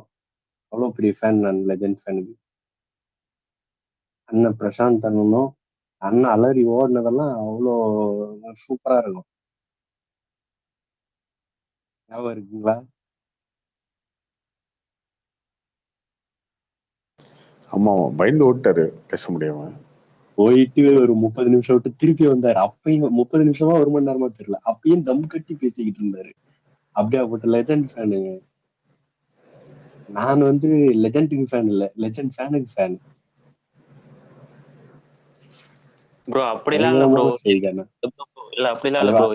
அவ்வளோ பெரிய ஃபேன் நான் லெஜெண்ட் ஃபேனுக்கு. அண்ணன் பிரசாந்த் அண்ணனும் அண்ணன் அலறி ஓடினதெல்லாம் அவ்வளோ சூப்பரா இருக்கும். ஞாபகம் இருக்குங்களா? ஆமா பயந்து ஓட்டாரு, பேச முடியாம போயிட்டு ஒரு 30 நிமிஷம் விட்டு திருப்பி வந்தாரு. அப்பயும் 30 நிமிஷமா 1 மணி நேரமா தெரியல, அப்பயும் தம் கட்டி பேசிக்கிட்டு இருந்தாரு. அப்படியாப்பட்ட லெஜெண்ட் ஃபேனுங்க. நான் வந்து லெஜெண்டுக்கு ஃபேன் இல்ல, லெஜெண்ட் ஃபேனுக்கு ஃபேன் ப்ரோ. அப்படிலாம் இல்ல ப்ரோ. இல்ல அப்படிலாம் இல்ல ப்ரோ.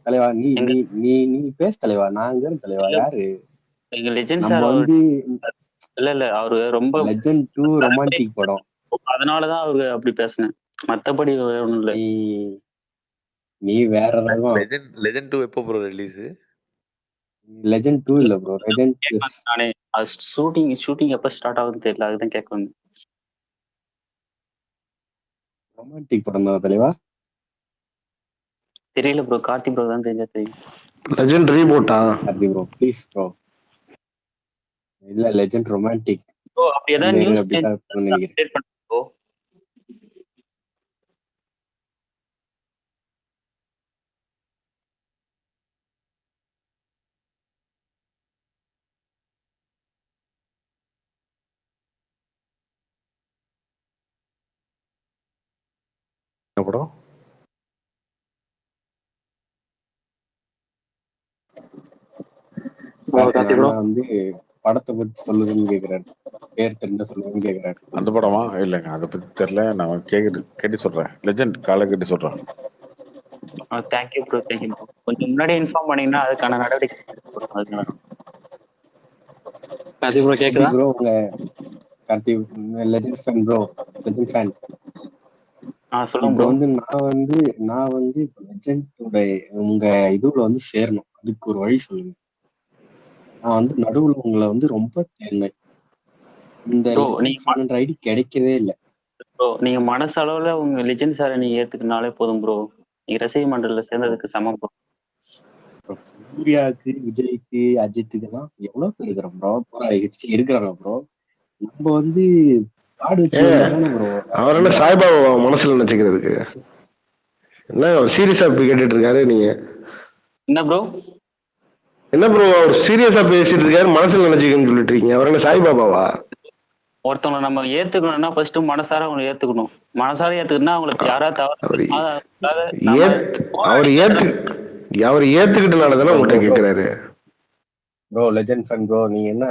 தலைவா நீ பேச தலைவா. நான் தலைவா யாரு? எங்க லெஜெண்ட் நம்ம வந்து இல்ல அவரு ரொம்ப லெஜெண்ட் 2 ரொமான்டிக் படம், அதனாலதான் அவரு அப்படி பேசினேன். மத்தபடி ஒண்ணும் இல்ல. நீ வேற ரகம். லெஜெண்ட் 2 எப்போ ப்ரோ ரிலீஸ்? லெஜெண்ட் 2 இல்ல ப்ரோ, லெஜெண்ட் நானே ஷூட்டிங் எப்ப ஸ்டார்ட் ஆகுதுன்னு தெரியல, அதுதான் கேட்க வந்தேன். ரொமான்டிக் படம் தான் தலைவா. தெரியல ப்ரோ. கார்த்தி ப்ரோ தான் தெரியும். லெஜெண்ட் ரீபூட்டா? Karthi bro please bro. இல்ல லெஜெண்ட் ரொமான்டிக் ப்ரோ அப்படி ஏதாவது நியூஸ் அப்படிதான் இருக்கும்னு நினைக்கிறேன். அப்டேட் பண்ணுங்க ப்ரோ. என்ன படம்? நானா வந்து படத்தை பத்தி சொல்லுங்கன்னு கேக்குறாரு, பேர் தெரிஞ்ச சொல்லுங்கன்னு கேக்குறாரு. அந்த படமா? இல்லைங்க, அதை பத்தி தெரியல. நான் கேட்டு சொல்றேன். லெஜெண்ட் காலை கேட்டு சொல்றேன். Thank you bro, thank you bro. கொஞ்சம் முன்னாடி இன்ஃபார்ம் பண்ணீங்கன்னா அதுக்கான நடவடிக்கை எடுக்கப்படும். அதனால அது ப்ரோ கேக்குதா? ப்ரோ உங்க Karthi legend fan bro, legend fan. சொல்லுங்க இப்போ ப்ரோ. வந்து நான் வந்து லெஜெண்டோட உங்க இதுல வந்து சேரணும். அதுக்கு ஒரு வழி சொல்லுங்க. நான் வந்து நடுவுல உங்களை வந்து ரொம்ப தேடினேன். இந்த ப்ரோ லெஜெண்ட் ஃபேன் ஐடி கிடைக்கவே இல்லை. ப்ரோ நீங்க மனசளவுல உங்க லெஜெண்ட் சாரை நீங்க ஏத்துக்கினாலே போதும் ப்ரோ. நீங்க ரசிக மண்டல சேர்ந்ததுக்கு சமம் ப்ரோ. சூர்யாவுக்கு, விஜய்க்கு, அஜித்துக்கு எல்லாம் எவ்வளவு பேர் இருக்கிறோம் ப்ரோ, இருக்கிறாங்க ப்ரோ. நம்ம வந்து காடு வச்சு வந்தாதானே ப்ரோ. அவர் என்ன சாய்பாபா மனசுல நினைச்சுக்கிறதுக்கு என்ன சீரியஸா போய் கேட்டுட்டு இருக்காரு நீங்க? என்ன ப்ரோ அவர் சீரியஸா பேசிட்டு இருக்காரு, மனசுல நினைச்சுக்கன்னு சொல்லிட்டு இருக்கீங்க. அவர் என்ன சாய்பாபாவா? ஒருத்தவங்களை நம்ம ஏத்துக்கணும்னா ஃபர்ஸ்ட் மனசார அவங்களை ஏத்துக்கணும். மனசார ஏத்துக்கணும்னா அவங்களுக்கு யாராவது அவர் ஏத்துக்கிட்டனால தானே உங்கள்கிட்ட கேட்கிறாரு. ப்ரோ லெஜெண்ட் ஃபேன் ப்ரோ, நீங்க என்ன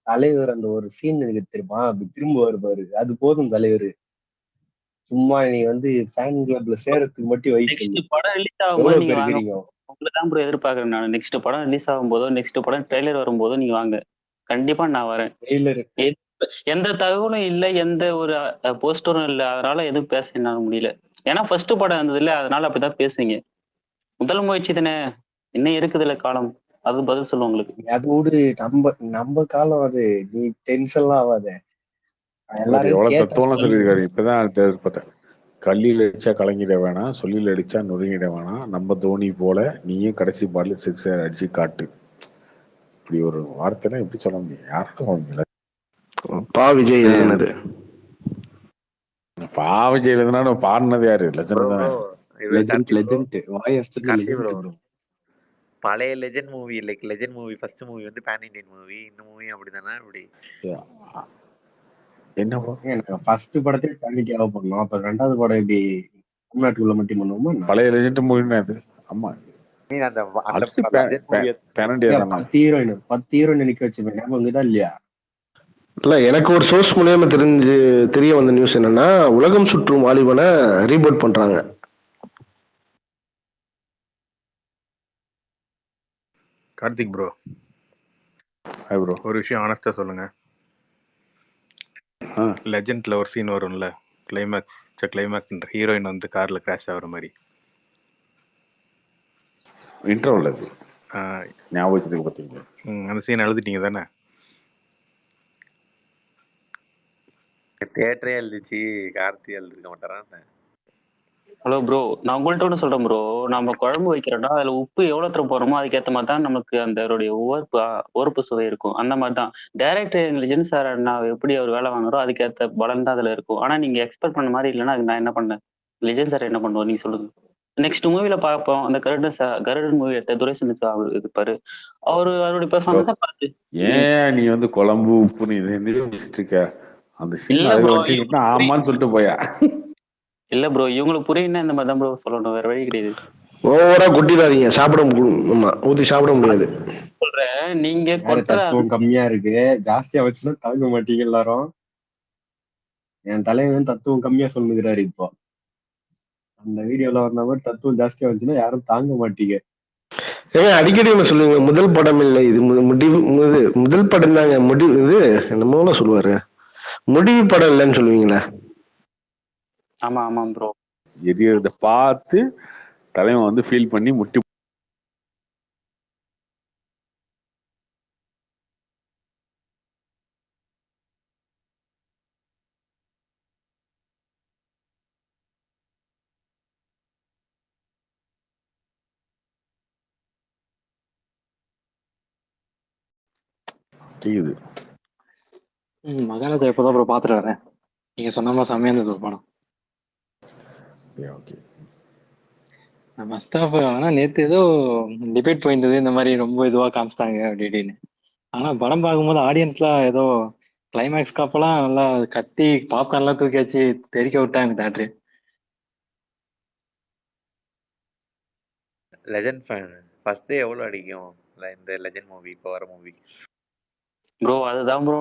தலைவர் அந்த ஒரு சீன் எனக்கு தெரியுமா, அப்படி திரும்ப வருவாரு, அது போதும் தலைவர். சும்மா நீ வந்து ஃபேன் கிளப்ல சேரத்துக்கு மட்டும் வயசு நெக்ஸ்ட் படம் ரிலீஸ் ஆகும்போது நீங்க வாங்க. உங்களை தான் ப்ரோ எதிர்பார்க்கறேன் நான். நெக்ஸ்ட் படம் ரிலீஸ் ஆகும்போதோ நெக்ஸ்ட் படம் ட்ரெய்லர் வரும்போதோ நீங்க வாங்க, கண்டிப்பா நான் வரேன். எந்த தகவலும் இல்லை, எந்த ஒரு போஸ்டரும் இல்லை, அதனால எதுவும் பேச என்னால முடியல. ஏன்னா ஃபர்ஸ்ட் படம் இருந்தது இல்லை, அதனால அப்படிதான் பேசுவீங்க. முதல் முயற்சி தானே, இன்னும் இருக்குது இல்லை காலம், அது பதில் சொல்லும் உங்களுக்கு. அது விடு, நம்ம காலம் அது, நீ டென்ஷன்லாம் ஆகாத. எவ்வளவு தத்துவம்லாம் சொல்லியிருக்காரு. இப்பதான் பார்த்தேன். கல்லில் அடிச்சா கலங்கிட வேணாம், சொல்லில் அடிச்சா நொறுங்கிட வேணாம், நம்ம தோனி போல நீயும் கடைசி பால்ல சிக்ஸ் அடிச்சு காட்டு. இப்படி ஒரு வார்த்தைலாம் எப்படி சொல்ல முடியும்? யாருக்கும் சொல்ல முடியல. பா விஜய் எழுதுனது. பா விஜய் எழுதுனா பாடினது யாரு? லெஜெண்ட் தானே. பழைய legend movie like legend movie first movie வந்து பேன் இண்டியன் மூவி, இந்த மூவி அப்படிதானே? இப்படி என்ன ஃபர்ஸ்ட் படத்தை தாண்டி பண்ணோம், அப்ப ரெண்டாவது படம் எப்படி தமிழ்நாட்டுக்குள்ள மட்டும் பண்ணுவோமா? பழைய லெஜெண்ட் மூவினா அது. ஆமா, அந்த 10 ஹீரோயின் நிக்க வச்சு ஞாபகம் தான் இல்லையா? இல்ல, எனக்கு ஒரு சோர்ஸ் மூலியமா தெரிய வந்த நியூஸ் என்னன்னா, உலகம் சுற்றும் வாலிபனை ரீபோட் பண்றாங்க. கார்த்திக் ப்ரோ, ஒரு விஷயம் ஆனஸ்டா சொல்லுங்க. லெஜெண்ட்ல ஒரு சீன் வரும்ல, கிளைமேக்ஸ் ஹீரோயின் வந்து கார்ல கிராஷ் ஆகுற மாதிரி. இன்ட்ரோல அது ஞாபகத்துக்கு பார்த்தீங்க. அந்த சீன் எழுதிட்டீங்க தானே? தியேட்டரே எழுதிச்சு, கார்த்தி எழுதிருக்க மாட்டாரான்னு. ஹலோ ப்ரோ, நான் உங்கள்கிட்ட ஒன்று சொல்றேன் ப்ரோ. நம்ம குழம்பு வைக்கிறோம்னா அதுல உப்பு எவ்வளோ போறோமோ அதுக்கேற்ற மாதிரி தான் நமக்கு அந்த உவர்ப்பு சுவை இருக்கும். அந்த மாதிரி தான் டைரக்டர் லெஜெண்ட் சார் நான் எப்படி அவர் வேலை வாங்குறோ அதுக்கேற்ற பலன் தான் அதுல இருக்கும். ஆனா நீங்க எக்ஸ்பெக்ட் பண்ண மாதிரி இல்லைன்னா அது நான் என்ன பண்ணேன்? லெஜெண்ட் சார் என்ன பண்ணுவோம் நீங்க சொல்லுங்க. நெக்ஸ்ட் மூவில பார்ப்போம். அந்த கருடன் மூவி எடுத்த துரைசன் இருப்பாரு, அவருடைய பெர்ஃபார்மன்ஸ் பார்த்து. ஏன் நீ வந்து குழம்பு உப்பு நீ வச்சுட்டு இருக்க? அந்த சீன் வச்சுக்கிட்டா ஆமான்னு சொல்லிட்டு போயா? இல்ல ப்ரோ, இவங்களுக்கு புரியுன்னா இந்த மாதிரி தான் ப்ரோ சொல்லணும், வேற வழி கிடையாது. ஓவரா கொட்டிடாதீங்க, ஊத்தி சாப்பிட முடியாது. சொல்றேன், நீங்க தத்துவம் கம்மியா இருக்கு, ஜாஸ்தியா வச்சுன்னா தாங்க மாட்டீங்க எல்லாரும். என் தலைவன் தத்துவம் கம்மியா சொல்லுகிறாரு இப்போ. அந்த வீடியோல வந்த மாதிரி தத்துவம் ஜாஸ்தியா வந்துச்சுன்னா யாரும் தாங்க மாட்டீங்க. அடிக்கடி ஒண்ணு சொல்லுவீங்க, முதல் படம் இல்லை இது முடிவு, முதல் படம் தாங்க முடிவு, இது என்னமோ சொல்லுவாரு, முடிவு படம் இல்லைன்னு சொல்லுவீங்களா? ஆமா ஆமா ப்ரோ. எரியறத பார்த்து தலைவன் வந்து ஃபீல் பண்ணி முட்டி செய்யுது. மகாராஜா இப்போதான் ப்ரோ பார்த்துட்டு வரேன். நீங்க சொன்ன மாதிரி செம்மையா இருந்தது படம். ஓகே. ஃபர்ஸ்ட் ஹாஃப் ஆனா நேத்து ஏதோ டிபேட் போயிருந்தது இந்த மாதிரி ரொம்ப இதுவா காமிச்சிட்டாங்க அப்படி இப்படின்னு. ஆனா படம் பார்க்கும்போது ஆடியன்ஸ்லாம் ஏதோ கிளைமேக்ஸ்க்கு அப்பெல்லாம் நல்லா கத்தி பாப்கார்ன்லாம் தூக்கி வச்சு தெறிக்க விட்டாங்க theatre. Legend fan first day எவ்வளவு அடிக்கும் இந்த லெஜண்ட் மூவி இப்போ வர மூவி? ப்ரோ அதுதான் ப்ரோ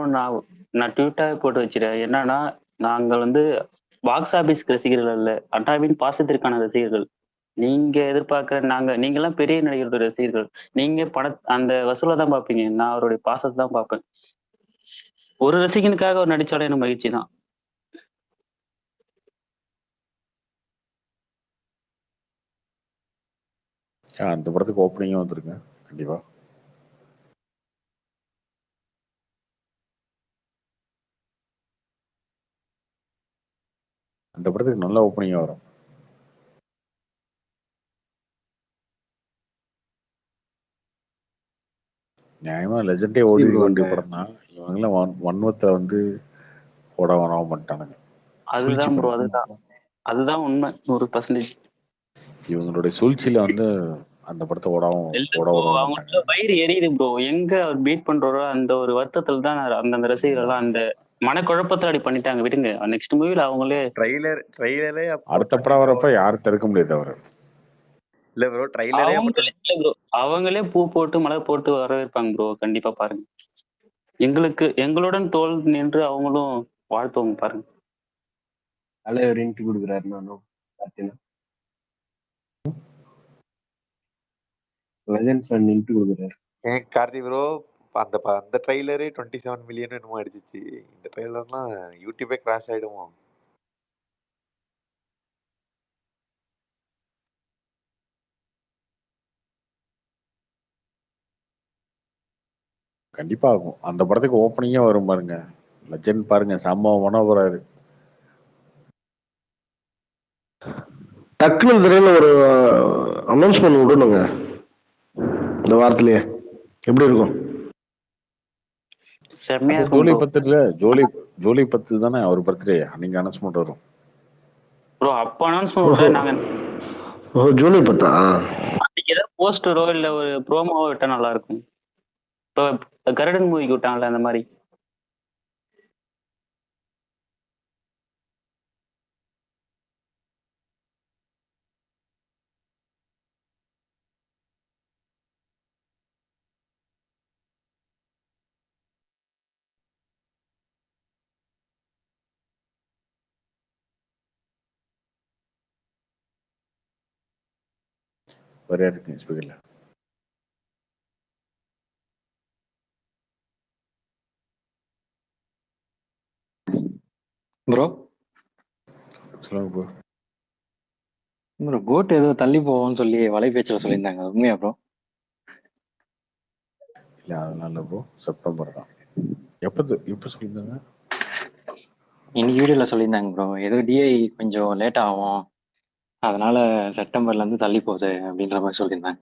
நான் ட்விட்டாக போட்டு வச்சிருக்கேன். என்னன்னா நாங்கள் வந்து பாக்ஸ் ஆபீஸ் ரசிகர்கள் அல்ல, அண்ணாவின் பாசத்திற்கான ரசிகர்கள். நீங்க எதிர்பார்க்குற நீங்கெல்லாம் பெரிய நடிகரோட ரசிகர்கள். நீங்க அந்த வசூலை தான் பார்ப்பீங்க, நான் அவருடைய பாசத்தை தான் பார்ப்பேன். ஒரு ரசிகனுக்காக அவர் நடிச்சாலே எனக்கு மகிழ்ச்சி தான். அந்த படத்துக்கு ஓப்பனிங்கும் வந்திருங்க கண்டிப்பா. அந்த படத்துக்கு நல்ல ஓப்பனிங்கா வரும். நியாயமா லெஜெண்டே ஓடி இருக்க வேண்டிய படம் தான். இவங்கெல்லாம் வன்மத்தை வந்து ஓட வராம பண்ணிட்டானுங்க. அதுதான் ப்ரோ, அதுதான் உண்மை 100%. இவங்களுடைய சூழ்ச்சியில வந்து அந்த படத்தை ஓட அவங்களோட வயிறு எரியுது ப்ரோ. எங்க அவர் பீட் பண்றாரோ அந்த ஒரு வருத்தத்துல தான் அந்த ரசிகர்கள் எல்லாம் அந்த மனக்குழப்பத்தை அப்படி பண்ணிட்டாங்க. விடுங்க, நெக்ஸ்ட் மூவில அவங்களே ட்ரெய்லரே அடுத்த படம் வரப்ப யாரும் தடுக்க முடியாது அவரு. இல்ல ப்ரோ ட்ரெய்லரே அவங்களே பூ போட்டு மலர் போட்டு வரவேற்பாங்க ப்ரோ. கண்டிப்பா பாருங்க, எங்களுடன் தோல் நின்று அவங்களும் வாழ்த்துவாங்க பாருங்க. தலைவர் இன்ட்டு கொடுக்குறாரு. நானும் பார்த்தீங்கன்னா லெஜண்ட் ஃபேன் இன்ட்டு கொடுக்குறாரு. கார்த்தி ப்ரோ அந்த ட்ரெய்லரே 27 மில்லியன் என்னமோ அடிச்சிச்சு. இந்த ட்ரெய்லர்லாம் யூடியூபே கிராஷ் ஆயிடுமோ? கண்டிப்பா ஆகும். அந்த படத்துக்கு ஓப்பனிங்கே வரும் பாருங்க. லெஜெண்ட் பாருங்க, செம்ம மனோகராரு. டக்குனு திடீர்னு ஒரு அனௌன்ஸ்மெண்ட் விடணுங்க இந்த வாரத்திலேயே. எப்படி இருக்கும்? ஜூலை 10 ஜூலை 10 தானே அவர் பர்த்டே. அன்னைக்கு அனௌன்ஸ்மெண்ட் வரும். ப்ரோ அப்ப அனௌன்ஸ்மெண்ட் நாங்க ஜூலை 10 அன்னைக்கு ஏதாவது போஸ்டரோ இல்ல ஒரு ப்ரோமோவோ விட்டா நல்லா இருக்கும். இப்போ கருடன் மூவிக்கு விட்டாங்கல்ல அந்த மாதிரி. வேற யாருக்கு ஸ்பீக்கர்ல? ப்ரோ சொல்லுங்க ப்ரோ. ப்ரோ கோட் ஏதோ தள்ளி போவோம்னு சொல்லி வலைபேச்சில் சொல்லியிருந்தாங்க, உண்மையா ப்ரோ? இல்ல அதனால ப்ரோ செப்டம்பர் தான். எப்ப சொல்லியிருந்தாங்க? இன்னைக்கு வீடியோல சொல்லியிருந்தாங்க ப்ரோ, ஏதோ டிஐ கொஞ்சம் லேட் ஆகும், அதனால செப்டம்பர்ல இருந்து தள்ளி போகுது அப்படின்ற மாதிரி சொல்லியிருந்தாங்க.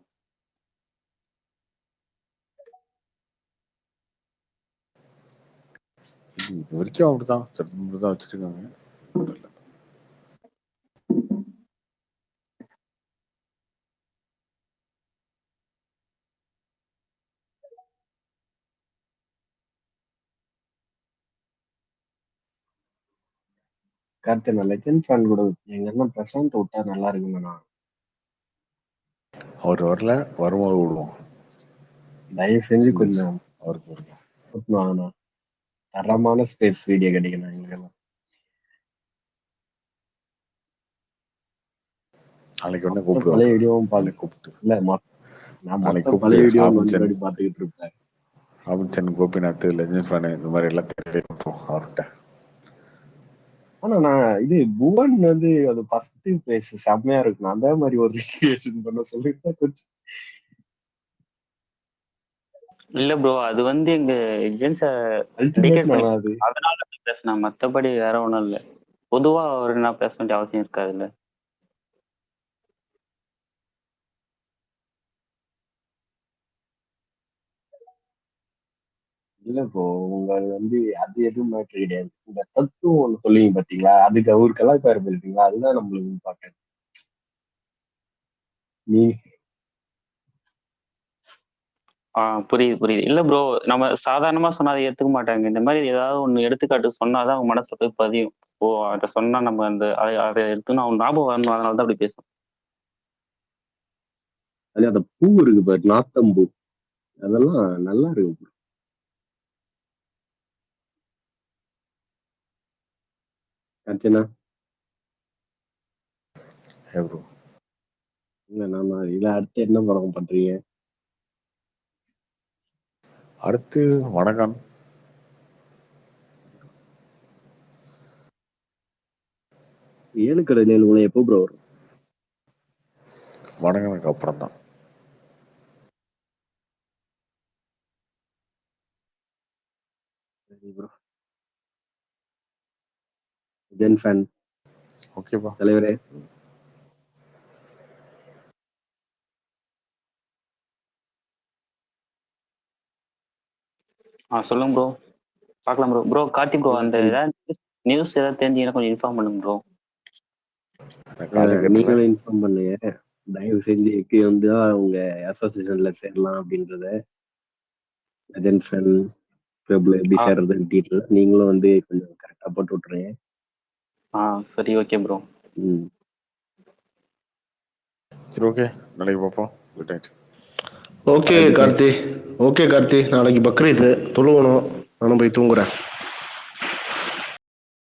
இது வரைக்கும் அப்படிதான் செப்டம்பர் தான் வச்சிருக்காங்க. கார்த்தி, நான் லெஜண்ட் ஃபேன் கூட எங்க அண்ணன் பிரசாந்த் விட்டா நல்லா இருக்குங்கண்ணா. அவர் வரல, வரும்போது விடுவோம். தயவு செஞ்சு கொஞ்சம் அவருக்கு கூட்டணும். தரமான ஸ்பேஸ் வீடியோ கிடைக்கணும் எங்களுக்கெல்லாம். நாளைக்கு ஒண்ணு மொத்த பழைய வீடியோவும் கூப்பிட்டு இல்ல நான் மொத்த பழைய வீடியோ முன்னாடி பாத்துக்கிட்டு இருப்பேன். ராபின்சன், கோபிநாத், லெஜண்ட் ஃபேன் இந்த மாதிரி எல்லாத்தையும் அவர்கிட்ட. ஆனா நான் இது புவன் வந்து அது ஃபர்ஸ்ட் பேஸ் செம்மையா இருக்கும். அந்த மாதிரி ஒரு ரிக்ரியேஷன் பண்ண சொல்லிட்டு கொஞ்சம். இல்ல ப்ரோ, அது வந்து எங்க ஏஜென்ட்ஸ் அதனால பேசினா, மத்தபடி வேற ஒண்ணும் இல்ல. பொதுவா அவர் என்ன பேச வேண்டிய அவசியம் இருக்காது இல்ல. இல்ல இப்போ உங்க வந்து அது எதுவும் மேட்ரு கிடையாது. இந்த தத்துவம் ஒண்ணு சொல்லுவீங்க பாத்தீங்களா, அதுக்கு அவர் கலாச்சாரம் பார்த்தீங்களா, அதுதான் நம்மளுக்கு இம்பார்ட்டன்ட். நீ புரியுது புரியுது. இல்ல ப்ரோ, நம்ம சாதாரணமா சொன்னா அதை ஏத்துக்க மாட்டாங்க. இந்த மாதிரி ஏதாவது ஒண்ணு எடுத்துக்காட்டு சொன்னாதான் அவங்க மனசுல போய் பதியும். ஓ, அதை சொன்னா நம்ம அந்த அதை எடுத்துன்னு அவங்க ஞாபகம் வரணும், அதனால தான் அப்படி பேசும். அது அந்த பூ இருக்கு பாரு, நாத்தம்பூ, அதெல்லாம் நல்லா இருக்கு bro. அர்ச்சனா ப்ரோ இல்ல நாம இதை அடுத்து என்ன படம் பண்றீங்க? அடுத்து வணக்கம். ஏழு கடல் ஏழு மலை எப்போ ப்ரோ வரும்? வணக்கனுக்கு அப்புறம் தான். சரி ப்ரோ. ஜென் ஃபேன் ஓகேப்பா தலைவரே. சொல்லுங்க ப்ரோ, பார்க்கலாம் ப்ரோ. ப்ரோ கார்த்தி ப்ரோ, அந்த ஏதாவது நியூஸ் ஏதாவது தெரிஞ்சீங்கன்னா கொஞ்சம் இன்ஃபார்ம் பண்ணுங்க ப்ரோ. நீங்களும் இன்ஃபார்ம் பண்ணுங்க, தயவு செஞ்சு எக்கு வந்து உங்க அசோசியேஷன்ல சேரலாம் அப்படின்றத. ஜென் ஃபேன் கிளப்ல எப்படி சேர்றதுன்னு டீட்டெயில் நீங்களும் வந்து கொஞ்சம் கரெக்டா போட்டு விட்டுருங்க. சரி ஓகே ப்ரோ. சரி ஓகே, நாளைக்கு பார்ப்போம். Good night. ஓகே கார்த்தி, நாளைக்கு பக்ரீத் தொழுவணும், நானும் போய் தூங்குறேன்.